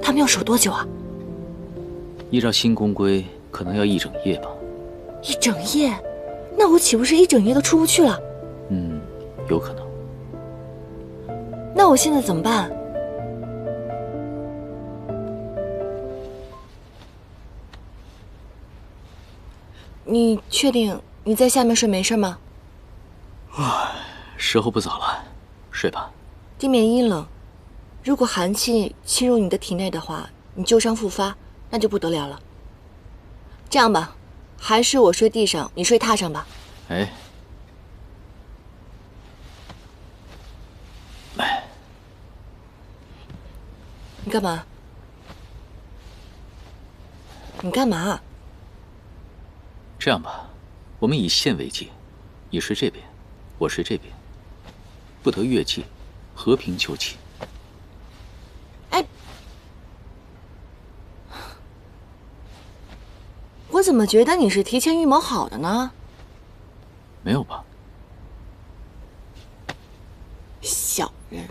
他们要守多久啊？依照新宫规，可能要1整夜吧。1整夜？那我岂不是1整夜都出不去了？有可能。那我现在怎么办？你确定你在下面睡没事吗？时候不早了，睡吧。地面阴冷，如果寒气侵入你的体内的话，你旧伤复发，那就不得了了。这样吧，还是我睡地上，你睡榻上吧。哎，你干嘛？你干嘛？这样吧，我们以线为界，你睡这边，我睡这边，不得越界，和平就寝。哎，我怎么觉得你是提前预谋好的呢？没有吧？小人。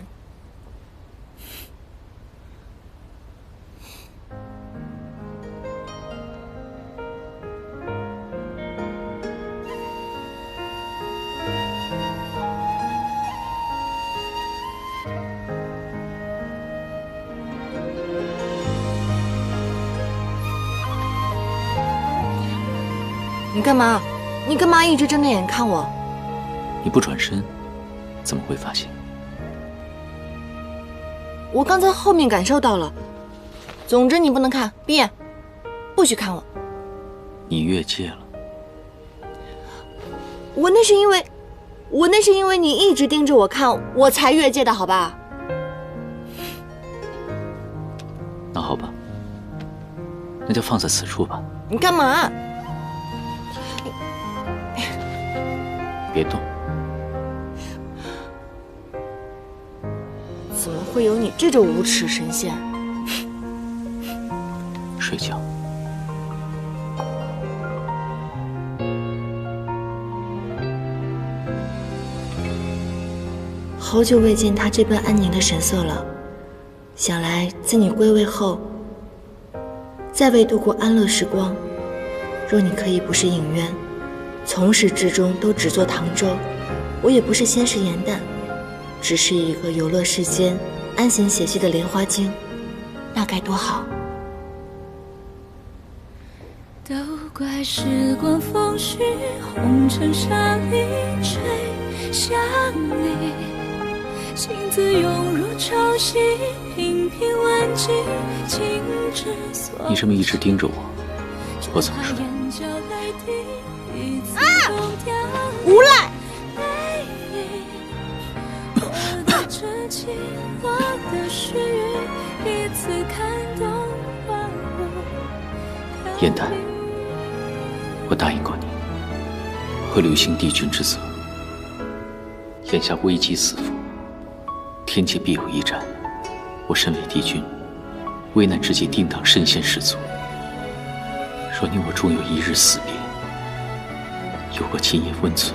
你干嘛？你干嘛一直睁着眼看我？你不转身，怎么会发现？我刚才后面感受到了。总之你不能看，闭眼，不许看我。你越界了。我那是因为你一直盯着我看，我才越界的，好吧？那好吧，那就放在此处吧。你干嘛？别动！怎么会有你这种无耻神仙？睡觉。好久未见他这般安宁的神色了，想来自你归位后，再未度过安乐时光。若你可以不是影渊，从始至终都只做唐周，我也不是仙石颜淡，只是一个游乐世间、安闲写戏的莲花精，那该多好。都怪时光风絮，红尘沙砾吹向你，情字涌入潮汐，平平万计，情之所至。你这么一直盯着我，我怎么睡？无赖！燕丹，我答应过你，会履行帝君之责。眼下危机四伏，天界必有一战。我身为帝君，危难之际定当身先士卒。若你我终有一日死别，有过今夜温存，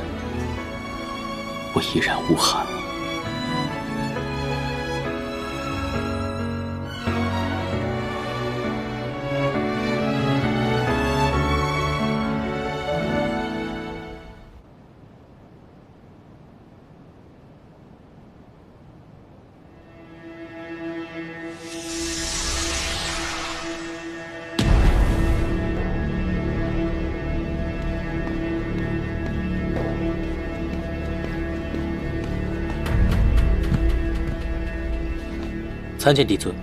我已然无憾。参见帝尊，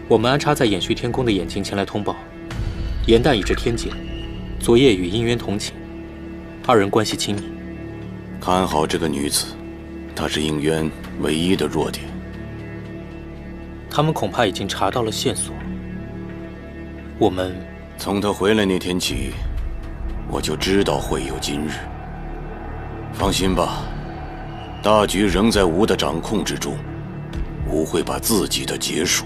我们安插在衍虚天宫的眼睛前来通报，颜淡已至天界，昨夜与殷渊同寝，二人关系亲密。看好这个女子，她是应渊唯一的弱点。他们恐怕已经查到了线索。我们从她回来那天起，我就知道会有今日。放心吧，大局仍在吾的掌控之中。吾会把自己的结束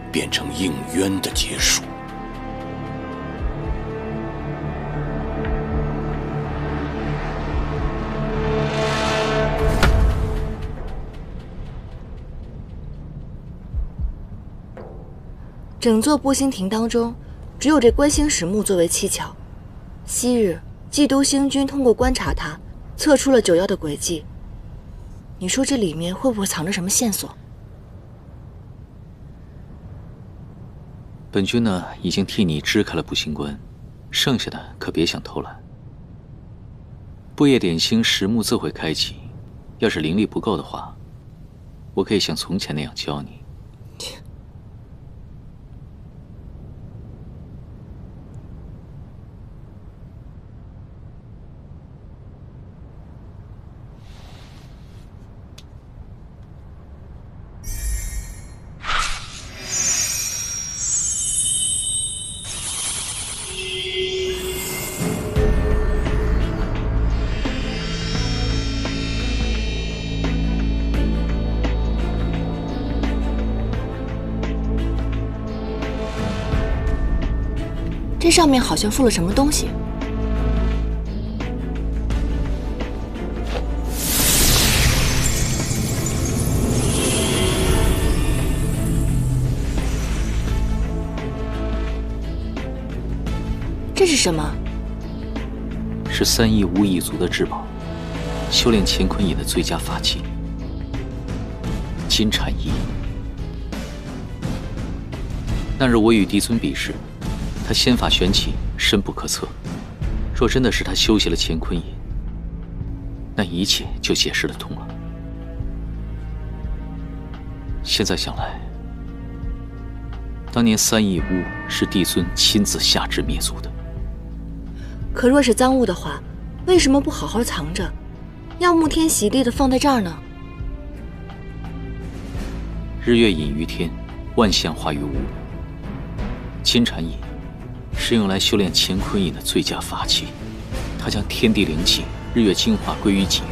变成应渊的结束。整座步星亭当中，只有这观星石墓作为蹊跷。昔日祭都星君通过观察它，测出了九妖的轨迹。你说这里面会不会藏着什么线索？本君呢，已经替你支开了步星关，剩下的可别想偷懒。布业点星石木自会开启，要是灵力不够的话，我可以像从前那样教你。这上面好像附了什么东西。这是什么？是3翼巫一族的至宝，修炼乾坤眼的最佳法器——金蝉翼。那日我与帝尊比试。 他仙法玄奇，深不可测。若真的是他修习了乾坤眼，那一切就解释得通了。现在想来，当年3翼巫是帝尊亲自下旨灭族的。可若是赃物的话，为什么不好好藏着，要沐天洗地的放在这儿呢？日月隐于天，万象化于无。金蝉翼。 是用来修炼乾坤眼的最佳法器，它将天地灵气、日月精华归于己用。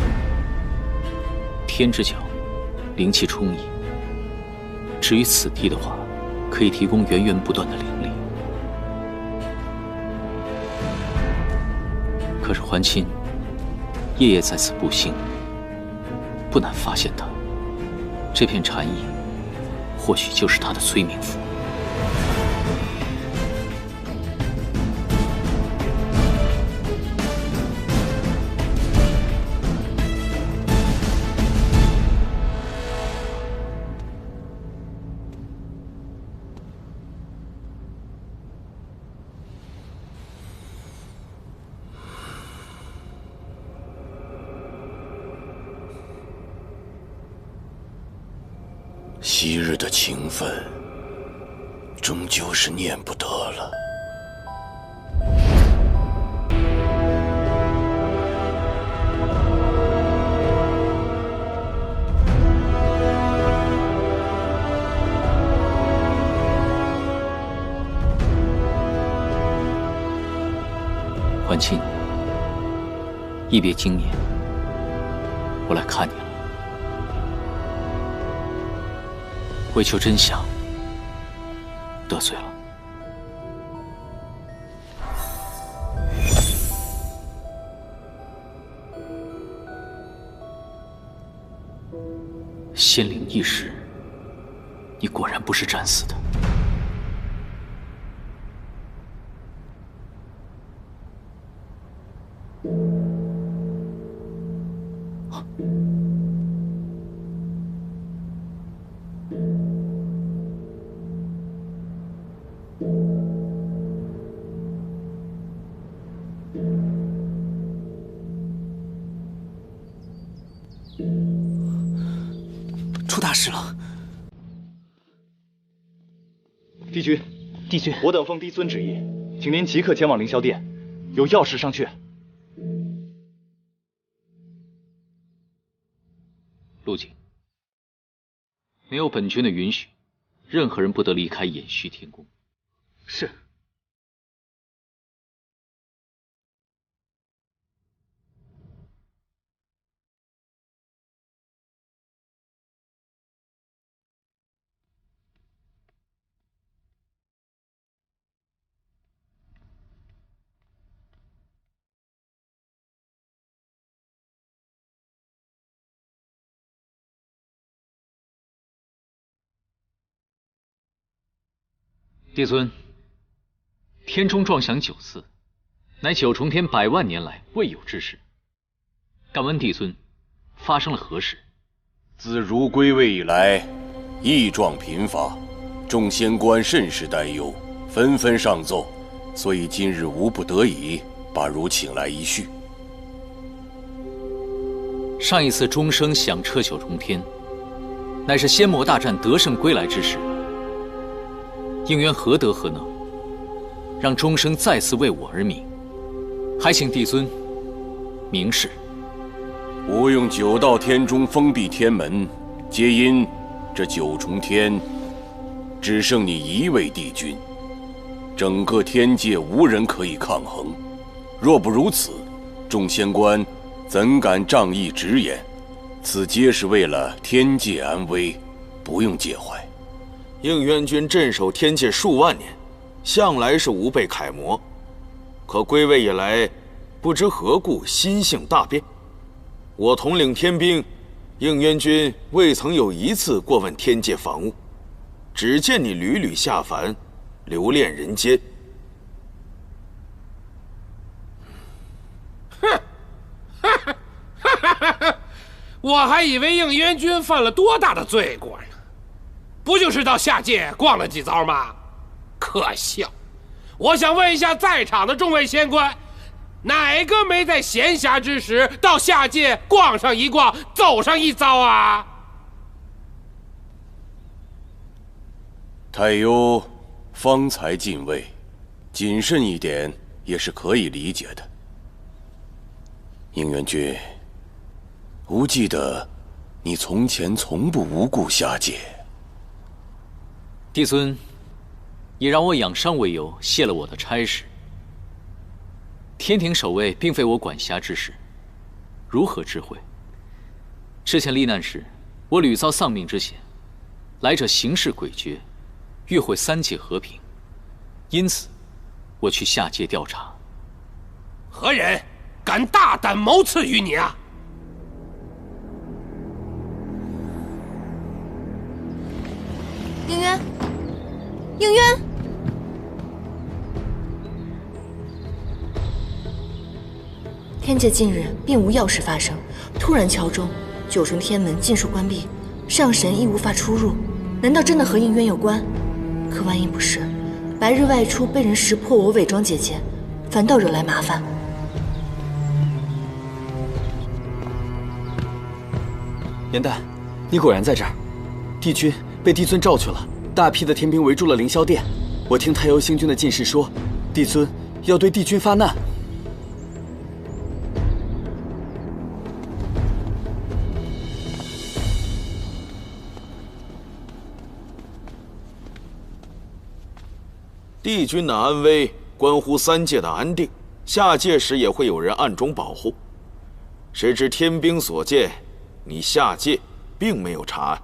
天之角，灵气充溢。至于此地的话，可以提供源源不断的灵力。可是环亲夜夜在此步行，不难发现他这片禅意，或许就是他的催命符。 昔日的情分，终究是念不得了。环亲，一别经年，我来看你了。 为求真相，得罪了。仙灵一时，你果然不是战死的。出大事了！帝君，帝君，我等奉帝尊旨意，请您即刻前往凌霄殿，有要事商榷。陆景，没有本君的允许，任何人不得离开偃虚天宫。是。 帝尊，天冲撞响9次，乃9重天100万年来未有之事。敢问帝尊，发生了何事？自如归位以来，异状频发，众仙官甚是担忧，纷纷上奏，所以今日无不得已把如请来一叙。上一次钟声响彻九重天，乃是仙魔大战得胜归来之时。应渊何德何能，让钟声再次为我而鸣？还请帝尊明示。我用9道天钟封闭天门，皆因这9重天只剩你一位帝君，整个天界无人可以抗衡。若不如此，众仙官怎敢仗义直言？此皆是为了天界安危，不用介怀。应渊君镇守天界数万年，向来是无辈楷模，可归位以来，不知何故心性大变。我统领天兵，应渊君未曾有一次过问天界防务，只见你屡屡下凡，留恋人间。我还以为应渊君犯了多大的罪过呢，不就是到下界逛了几遭吗？可笑！我想问一下在场的众位仙官，哪个没在闲暇之时到下界逛上一逛，走上一遭啊？太幽方才进位，谨慎一点也是可以理解的。应渊君，吾记得你从前从不无故下界。帝尊以让我养伤为由卸了我的差事。天庭守卫并非我管辖之事，如何知会？之前罹难时，我屡遭丧命之险，来者行事诡谲，欲毁3界和平，因此我去下界调查。何人敢大胆谋刺于你啊？应渊，应渊！天界近日并无要事发生，突然敲钟，9重天门尽数关闭，上神亦无法出入，难道真的和应渊有关？可万一不是，白日外出被人识破我伪装姐姐，反倒惹来麻烦。颜淡，你果然在这儿。帝君被帝尊召去了，大批的天兵围住了凌霄殿。我听太幽星君的进士说，帝尊要对帝君发难。帝君的安危关乎3界的安定，下界时也会有人暗中保护。谁知天兵所见，你下界并没有查案，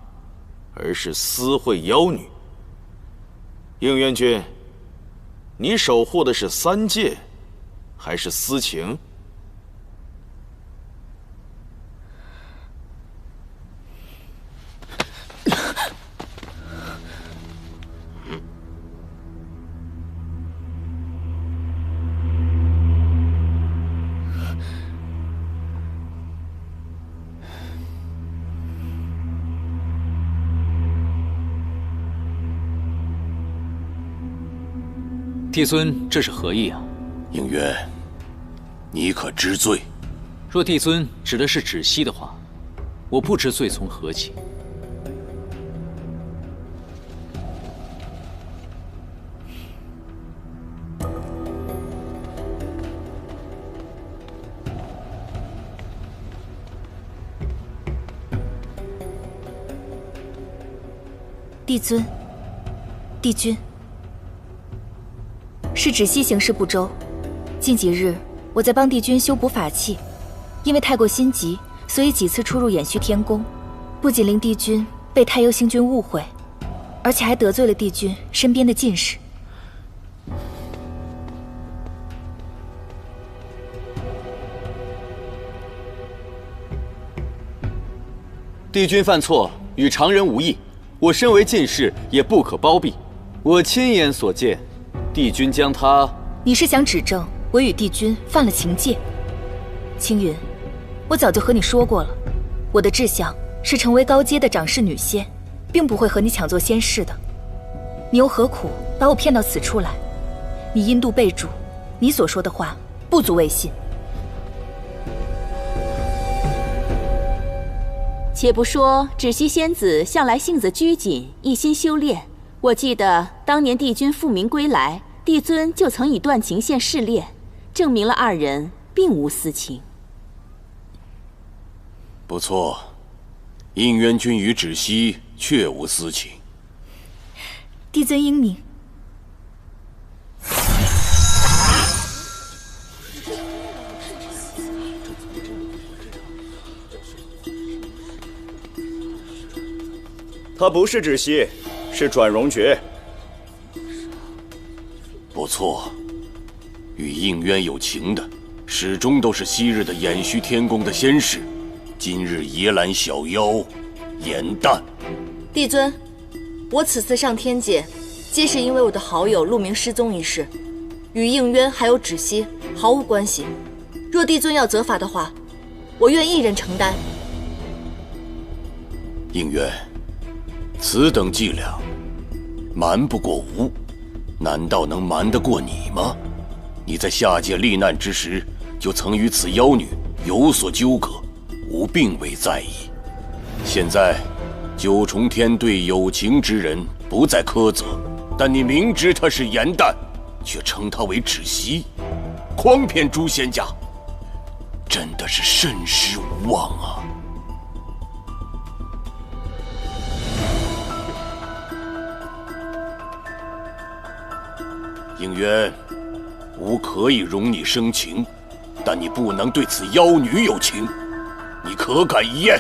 而是私会妖女。应渊君，你守护的是3界，还是私情？帝尊，这是何意啊？应渊，你可知罪？若帝尊指的是芷溪的话，我不知罪从何起。帝尊，帝君。是芷溪行事不周，近几日我在帮帝君修补法器，因为太过心急，所以几次出入偃虚天宫，不仅令帝君被太幽星君误会，而且还得罪了帝君身边的进士。帝君犯错与常人无异，我身为进士也不可包庇。我亲眼所见，帝君将他……你是想指证我与帝君犯了情戒？青云，我早就和你说过了，我的志向是成为高阶的掌事女仙，并不会和你抢做仙士的。你又何苦把我骗到此处来？你阴度被主，你所说的话不足为信。且不说芷溪仙子向来性子拘谨，一心修炼。我记得当年帝君复明归来，帝尊就曾以断情线试炼，证明了二人并无私情。不错，应元君与芷溪确无私情。帝尊英明。他不是芷溪，是转荣诀。不错，与应渊有情的，始终都是昔日的偃虚天宫的仙士，今日野揽小妖，颜淡。帝尊，我此次上天界，皆是因为我的好友陆明失踪一事，与应渊还有芷溪毫无关系。若帝尊要责罚的话，我愿一人承担。应渊，此等伎俩，瞒不过吾，难道能瞒得过你吗？你在下界历难之时，就曾与此妖女有所纠葛，吾并未在意。现在九重天对有情之人不再苛责，但你明知她是颜淡，却称她为芷溪，诓骗诸仙家，真的是甚失无望啊！应渊，吾可以容你生情，但你不能对此妖女有情，你可敢一言？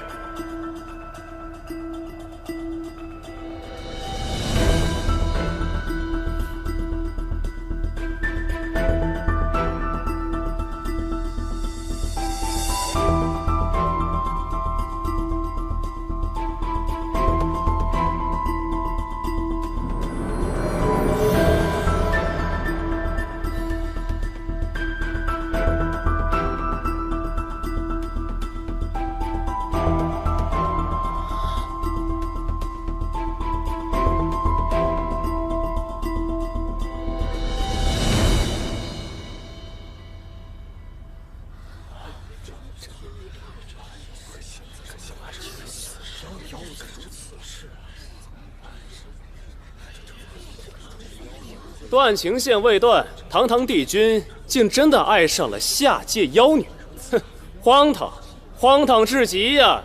断情线未断，堂堂帝君竟真的爱上了下界妖女，哼，荒唐，荒唐至极呀！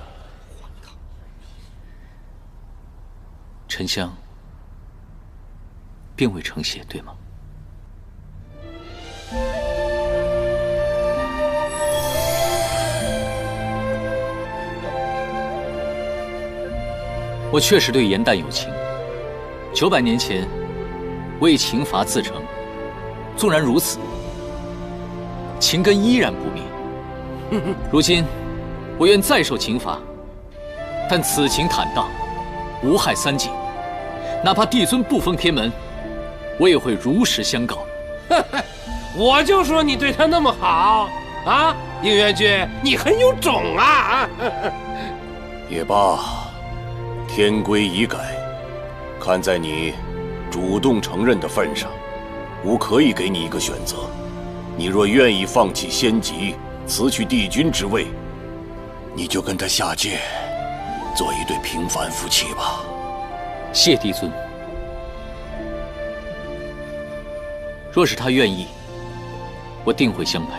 沉香，并未成血，对吗？我确实对颜淡有情，900年前为情罚自成，纵然如此，情根依然不灭。如今，我愿再受情罚，但此情坦荡，无害三界。哪怕帝尊不封天门，我也会如实相告。我就说你对他那么好啊，应元君，你很有种啊！也罢，天规已改，看在你主动承认的份上，吾可以给你一个选择。你若愿意放弃仙籍，辞去帝君之位，你就跟他下界，做一对平凡夫妻吧。谢帝尊。若是他愿意，我定会相陪。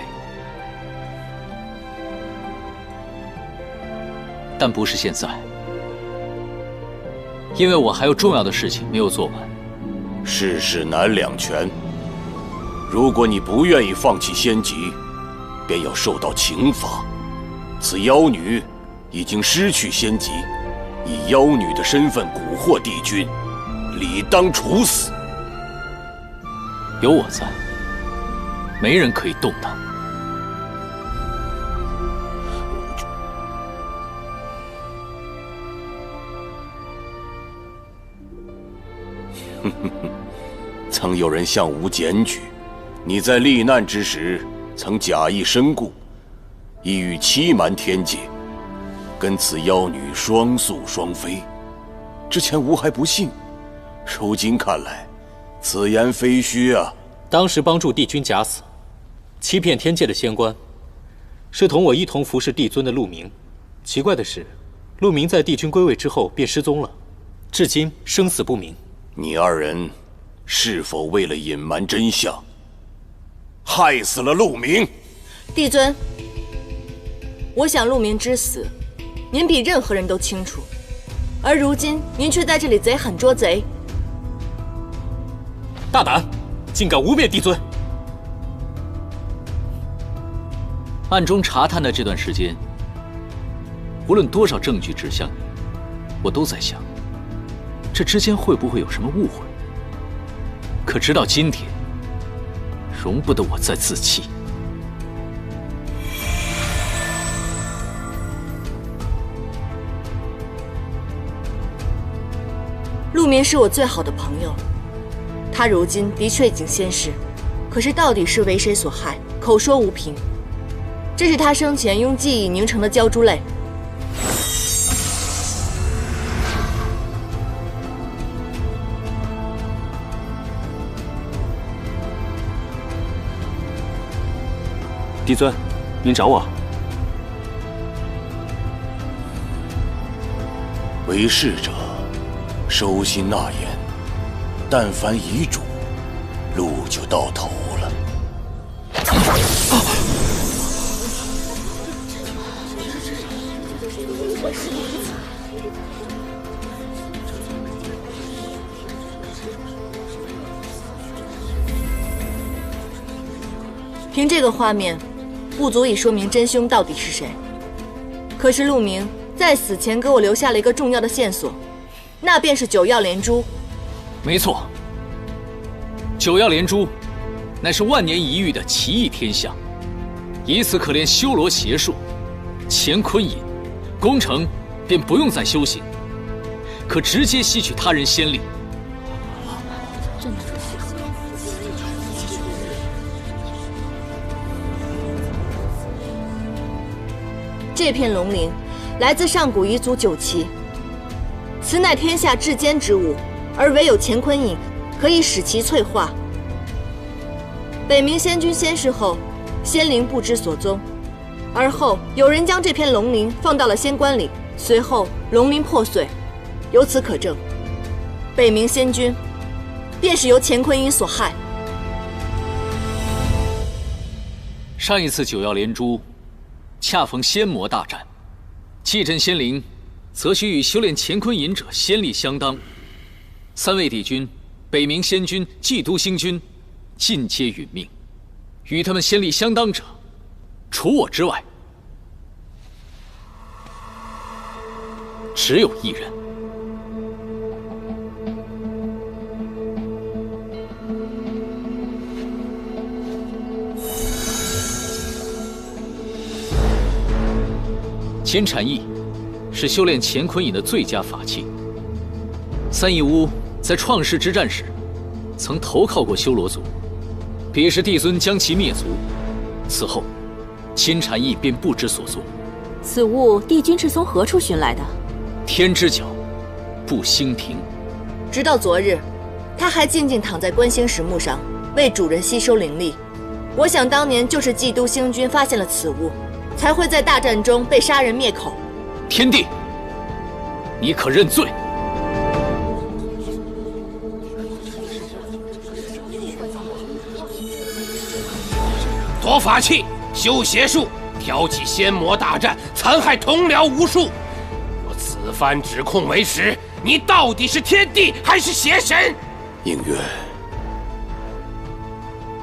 但不是现在，因为我还有重要的事情没有做完。世事难两全，如果你不愿意放弃仙籍，便要受到刑罚。此妖女已经失去仙籍，以妖女的身份蛊惑帝君，理当处死。有我在，没人可以动她。曾有人向吾检举，你在历难之时曾假意身故，意欲欺瞒天界，跟此妖女双宿双飞。之前吾还不信，如今看来，此言非虚啊。当时帮助帝君假死，欺骗天界的仙官，是同我一同服侍帝尊的陆明。奇怪的是，陆明在帝君归位之后便失踪了，至今生死不明。你二人是否为了隐瞒真相，害死了陆明？帝尊，我想陆明之死，您比任何人都清楚，而如今您却在这里贼喊捉贼。大胆，竟敢污蔑帝尊！暗中查探的这段时间，无论多少证据指向你，我都在想，这之间会不会有什么误会？可直到今天，容不得我再自弃。陆明是我最好的朋友，他如今的确已经仙逝，可是到底是为谁所害，口说无凭。这是他生前用记忆凝成的鲛珠泪。帝尊，您找我？为逝者收心纳言，但凡遗嘱，路就到头了。凭这个画面，不足以说明真凶到底是谁。可是陆明在死前给我留下了一个重要的线索，那便是九曜连珠。没错，九曜连珠乃是万年一遇的奇异天象，以此可练修罗邪术。乾坤隐功成便不用再修行，可直接吸取他人仙力。这片龙鳞来自上古彝族九岐，此乃天下至坚之物，而唯有乾坤隐可以使其淬化。北冥仙君仙逝后，仙灵不知所踪，而后有人将这片龙鳞放到了仙棺里，随后龙鳞破碎。由此可证，北冥仙君便是由乾坤隐所害。上一次九曜连珠恰逢仙魔大战，祭镇仙灵则需与修炼乾坤隐者仙力相当。三位帝君、北冥仙君、祭都星君尽皆殒命，与他们仙力相当者，除我之外，只有一人。金蝉翼是修炼乾坤隐的最佳法器。三义乌在创世之战时，曾投靠过修罗族，彼时帝尊将其灭族。此后，金蝉翼便不知所踪。此物帝君是从何处寻来的？天之角，不兴平。直到昨日，他还静静躺在观星石墓上，为主人吸收灵力。我想当年就是祭都星君发现了此物，才会在大战中被杀人灭口。天帝，你可认罪？夺法器，修邪术，挑起仙魔大战，残害同僚无数。若此番指控为实，你到底是天帝还是邪神？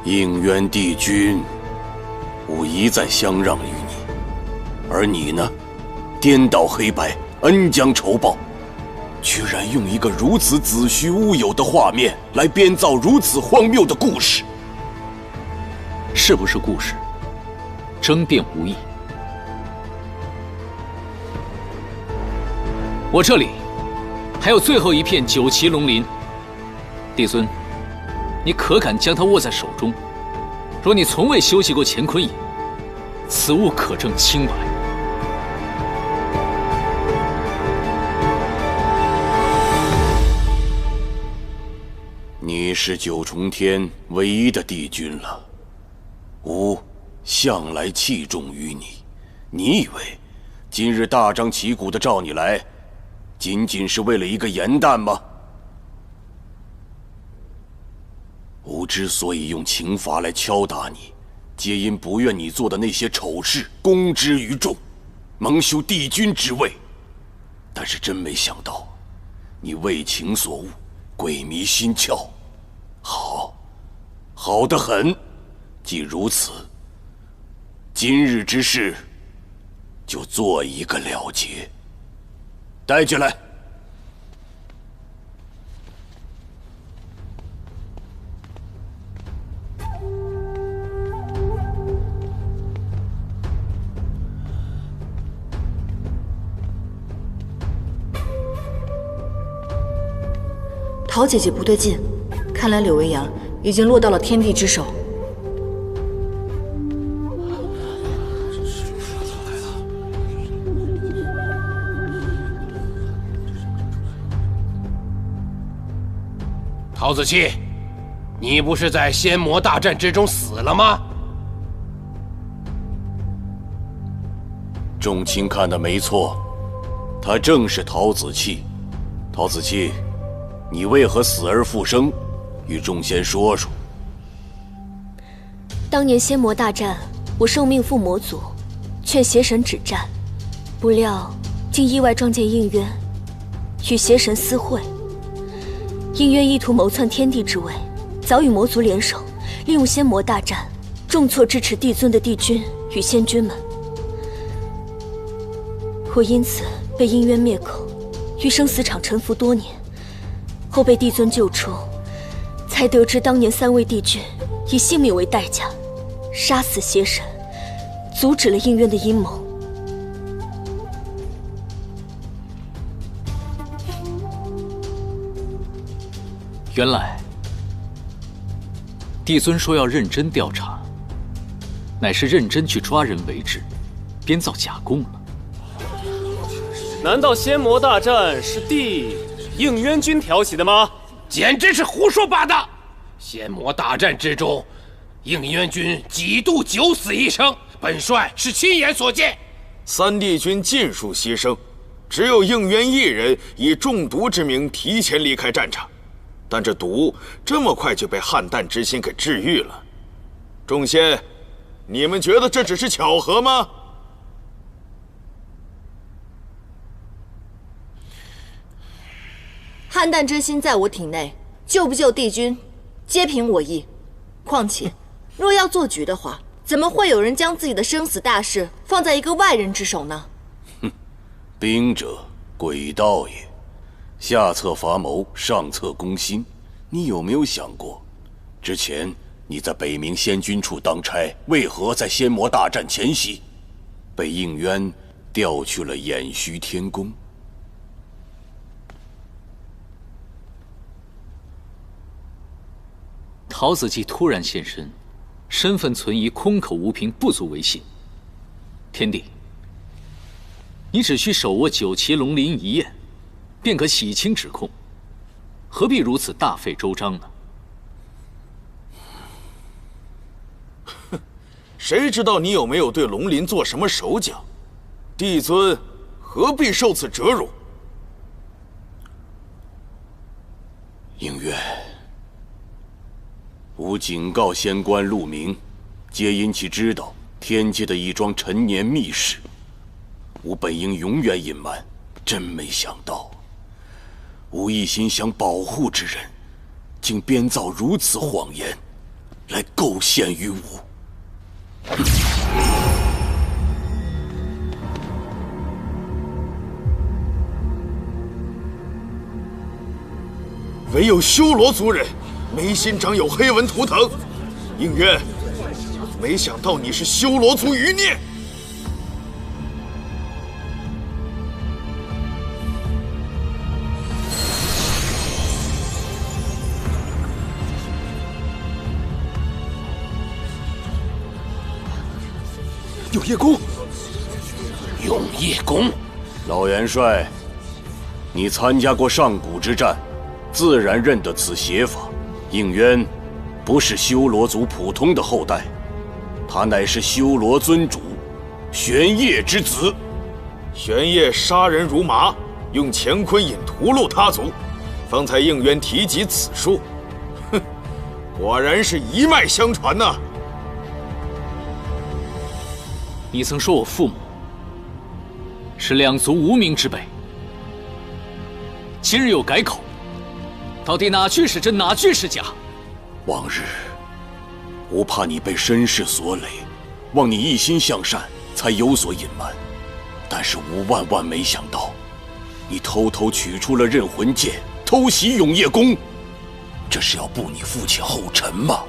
应渊帝君，吾一再相让于你，而你呢，颠倒黑白，恩将仇报，居然用一个如此子虚乌有的画面来编造如此荒谬的故事。是不是故事，争辩无益。我这里还有最后一片九岐龙鳞，帝尊，你可敢将它握在手中？若你从未修习过乾坤隐，此物可证清白。你是九重天唯一的帝君了。吾向来器重于你，你以为今日大张旗鼓的召你来，仅仅是为了一个颜淡吗？吾之所以用刑罚来敲打你，皆因不愿你做的那些丑事公之于众，蒙羞帝君之位。但是真没想到，你为情所误，鬼迷心窍。好得很。既如此，今日之事就做一个了结。带进来。陶姐姐不对劲，看来柳微阳已经落到了天帝之手。陶子期，你不是在仙魔大战之中死了吗？众卿看得没错，他正是陶子期。陶子期，你为何死而复生？与众仙说说。当年仙魔大战，我受命赴魔族，劝邪神止战，不料竟意外撞见应渊，与邪神私会。应渊意图谋篡天帝之位，早与魔族联手，利用仙魔大战，重挫支持帝尊的帝君与仙君们。我因此被应渊灭口，于生死场沉浮多年，后被帝尊救出，才得知当年3位帝君以性命为代价，杀死邪神，阻止了应渊的阴谋。原来，帝尊说要认真调查，乃是认真去抓人为质，编造假供了。难道仙魔大战是帝应渊君挑起的吗？简直是胡说八道！仙魔大战之中，应渊君几度九死一生，本帅是亲眼所见。3帝君尽数牺牲，只有应渊一人以中毒之名提前离开战场。但这毒这么快就被汉淡之心给治愈了。众仙，你们觉得这只是巧合吗？汉淡之心在我体内，救不救帝君，皆凭我意。况且，若要做局的话，怎么会有人将自己的生死大事放在一个外人之手呢？哼，兵者，诡道也。下策伐谋，上策攻心。你有没有想过，之前你在北冥仙君处当差，为何在仙魔大战前夕被应渊调去了偃虚天宫？陶子季突然现身，身份存疑，空口无凭，不足为信。天帝，你只需手握9旗龙鳞一焰，便可洗清指控，何必如此大费周章呢？谁知道你有没有对龙鳞做什么手脚？帝尊何必受此折辱？应渊，吾警告仙官陆明，皆因其知道天界的一桩陈年秘事。吾本应永远隐瞒，真没想到，吾一心想保护之人，竟编造如此谎言，来构陷于吾。唯有修罗族人眉心长有黑纹图腾。应渊，没想到你是修罗族余孽。永夜宫，永夜宫，老元帅，你参加过上古之战，自然认得此邪法。应渊不是修罗族普通的后代，他乃是修罗尊主玄烨之子。玄烨杀人如麻，用乾坤引屠戮他族，方才应渊提及此术，哼，果然是一脉相传呐！你曾说我父母是两族无名之辈，今日又改口，到底哪句是真，哪句是假？往日吾怕你被身世所累，望你一心向善，才有所隐瞒。但是吾万万没想到，你偷偷取出了刃魂剑，偷袭永业宫，这是要步你父亲后尘吗？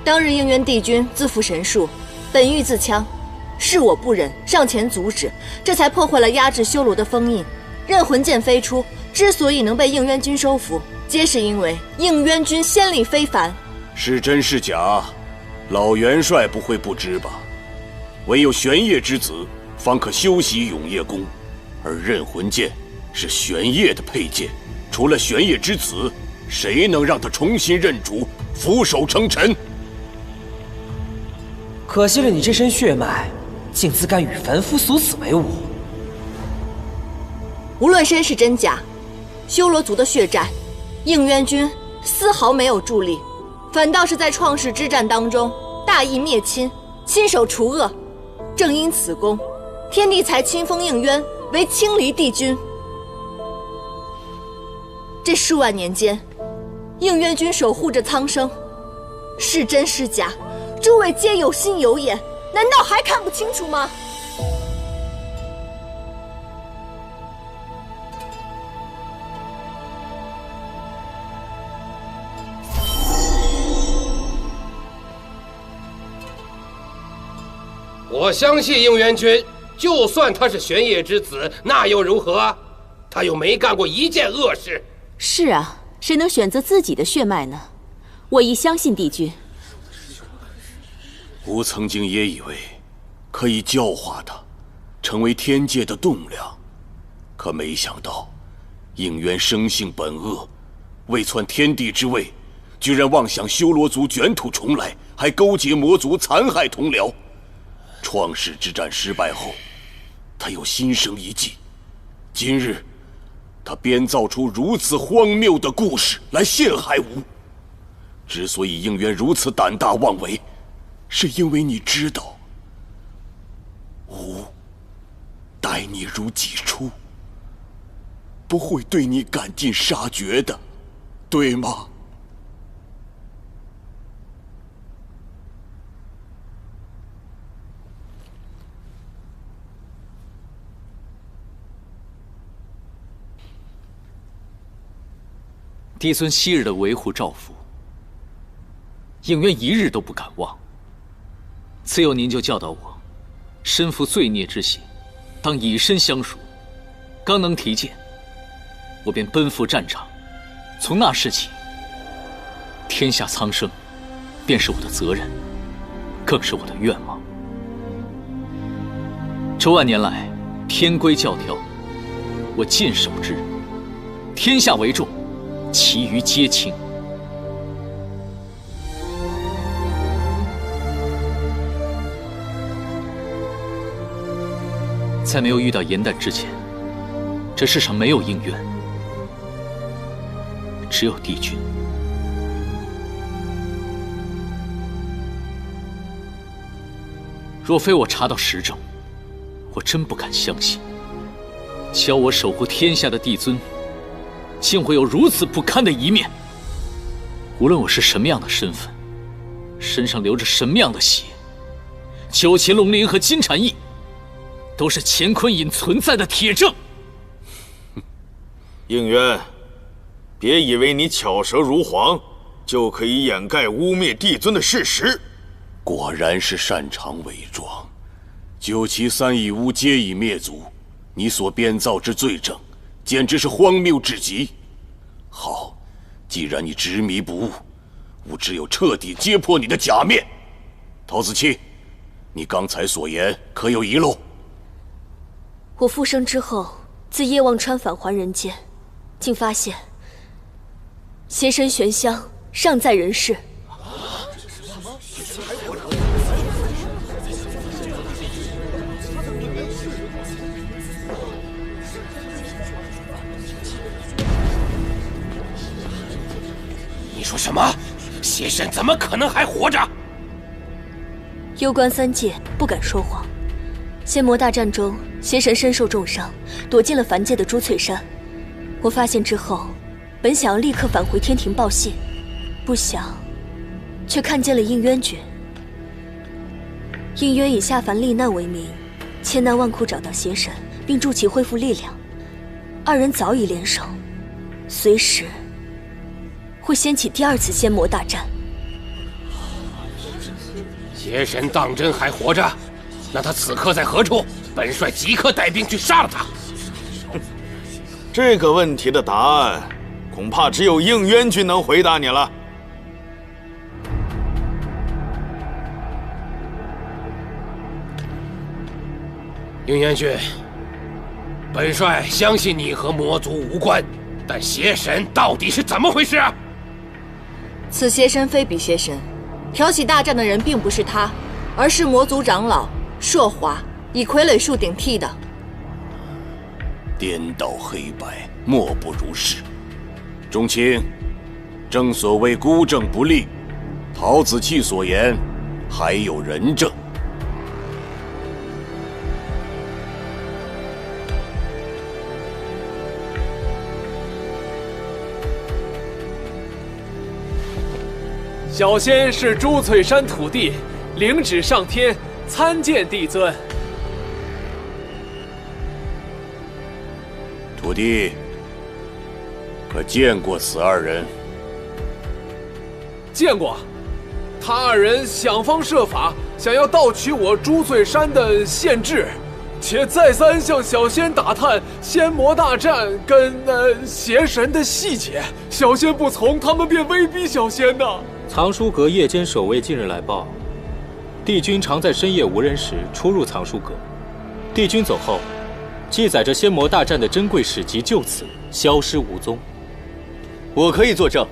当日应渊帝君自负神术，本欲自戕，是我不忍，上前阻止，这才破坏了压制修罗的封印。刃魂剑飞出，之所以能被应渊君收服，皆是因为应渊君仙力非凡。是真是假，老元帅不会不知吧？唯有玄烨之子方可修习永业宫，而刃魂剑是玄烨的佩剑，除了玄烨之子，谁能让他重新认主，俯首称臣？可惜了你这身血脉，竟自甘与凡夫俗子为伍。无论身世真假，修罗族的血债，应渊君丝毫没有助力，反倒是在创世之战当中大义灭亲，亲手除恶。正因此功，天帝才亲封应渊为青离帝君。这数万年间，应渊君守护着苍生，是真是假，诸位皆有心有眼，难道还看不清楚吗？我相信应渊君，就算他是玄烨之子，那又如何？他又没干过一件恶事。是啊，谁能选择自己的血脉呢？我亦相信帝君。吾曾经也以为可以教化他，成为天界的栋梁，可没想到应渊生性本恶，为篡天地之位，居然妄想修罗族卷土重来，还勾结魔族残害同僚。创世之战失败后，他又心生一计，今日他编造出如此荒谬的故事来陷害吾。之所以应渊如此胆大妄为，是因为你知道，吾待你如己出，不会对你赶尽杀绝的，对吗？帝尊昔日的维护照拂，应渊一日都不敢忘。自幼您就教导我，身负罪孽之血，当以身相赎。刚能提剑，我便奔赴战场。从那时起，天下苍生，便是我的责任，更是我的愿望。这万年来，天规教条，我尽守之。天下为重，其余皆轻。在没有遇到颜淡之前，这世上没有应渊，只有帝君。若非我查到实证，我真不敢相信，教我守护天下的帝尊，竟会有如此不堪的一面。无论我是什么样的身份，身上流着什么样的血，九乾龙鳞和金蝉翼都是乾坤隐存在的铁证。应渊，别以为你巧舌如簧，就可以掩盖污蔑帝尊的事实。果然是擅长伪装，九岐三义乌皆已灭族，你所编造之罪证，简直是荒谬至极。好，既然你执迷不悟，吾只有彻底揭破你的假面。陶子期，你刚才所言可有遗漏？我复生之后，自叶忘川返还人间，竟发现邪神玄香尚在人世。你说什么？邪神怎么可能还活着？攸关三界，不敢说谎。仙魔大战中，邪神身受重伤，躲进了凡界的珠翠山。我发现之后，本想要立刻返回天庭报信，不想，却看见了应渊君。应渊以下凡历难为名，千难万苦找到邪神，并助其恢复力量。二人早已联手，随时会掀起第二次仙魔大战。邪神当真还活着？那他此刻在何处？本帅即刻带兵去杀了他。这个问题的答案，恐怕只有应渊君能回答你了。应渊君，本帅相信你和魔族无关，但邪神到底是怎么回事啊？此邪神非彼邪神，挑起大战的人并不是他，而是魔族长老朔华以傀儡术顶替的。颠倒黑白，莫不如是。钟卿，正所谓孤证不立，陶子期所言还有人证。小仙是珠翠山土地，领旨上天参见帝尊。土地，可见过此二人？见过，他二人想方设法想要盗取我珠翠山的县志，且再三向小仙打探仙魔大战跟邪神的细节。小仙不从，他们便威逼小仙呐。藏书阁夜间守卫近日来报，帝君常在深夜无人时出入藏书阁。帝君走后，记载着仙魔大战的珍贵史籍就此消失无踪。我可以作证，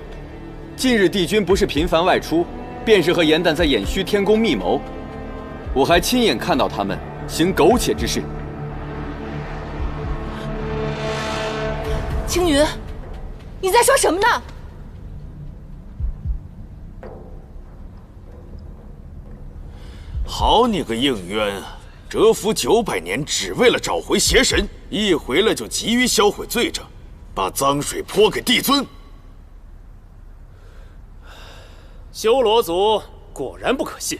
近日帝君不是频繁外出，便是和严旦在偃虚天宫密谋。我还亲眼看到他们行苟且之事。青云，你在说什么呢？好你个应渊啊！蛰伏900年，只为了找回邪神，一回来就急于销毁罪证，把脏水泼给帝尊。修罗族果然不可信，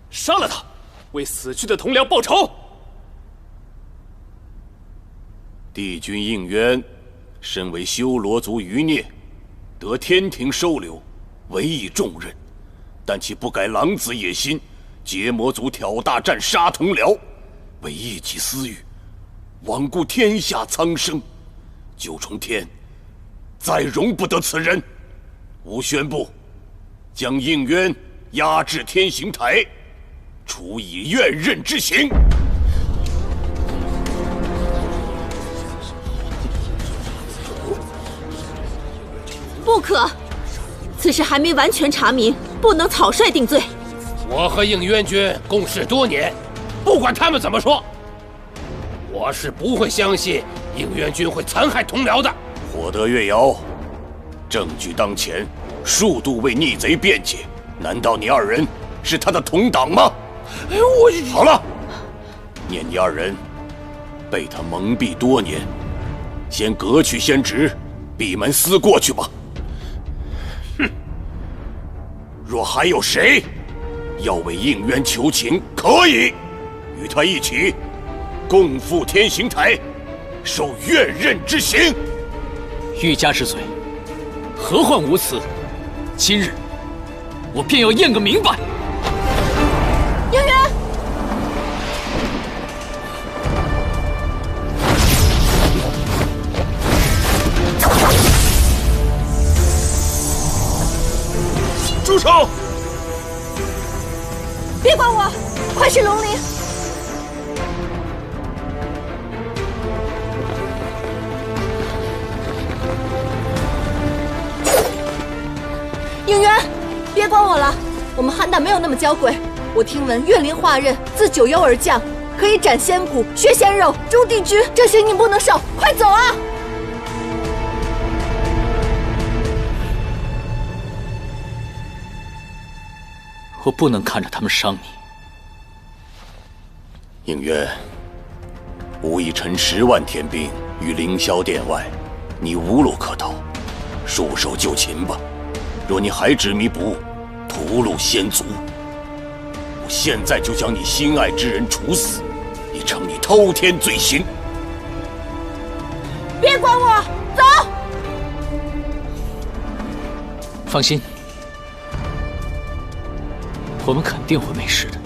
杀了他，为死去的同僚报仇。帝君应渊，身为修罗族余孽，得天庭收留，委以重任，但其不改狼子野心。劫魔族挑大战杀同僚，为一己私欲，罔顾天下苍生。九重天再容不得此人。吾宣布，将应渊押至天刑台，处以怨刃之刑。不可，此事还没完全查明，不能草率定罪。我和应渊君共事多年，不管他们怎么说，我是不会相信应渊君会残害同僚的。火德月瑶，证据当前，数度为逆贼辩解，难道你二人是他的同党吗？好了，念你二人被他蒙蔽多年，先革去仙职，闭门思过去吧。哼，若还有谁要为应渊求情，可以与他一起共赴天刑台，受怨刃之刑。欲加之罪，何患无辞？今日我便要验个明白。应渊，住手！别管我，快去龙陵！应渊，别管我了，我们邯郸没有那么娇贵。我听闻岳灵化刃自九幽而降，可以斩仙骨、削仙肉、诛帝君，这刑你不能受，快走啊！我不能看着他们伤你。应渊，吾已陈10万天兵于凌霄殿外，你无路可逃，束手就擒吧。若你还执迷不悟，屠戮先族，我现在就将你心爱之人处死，以惩你偷天罪行。别管我，走！放心，我们肯定会没事的。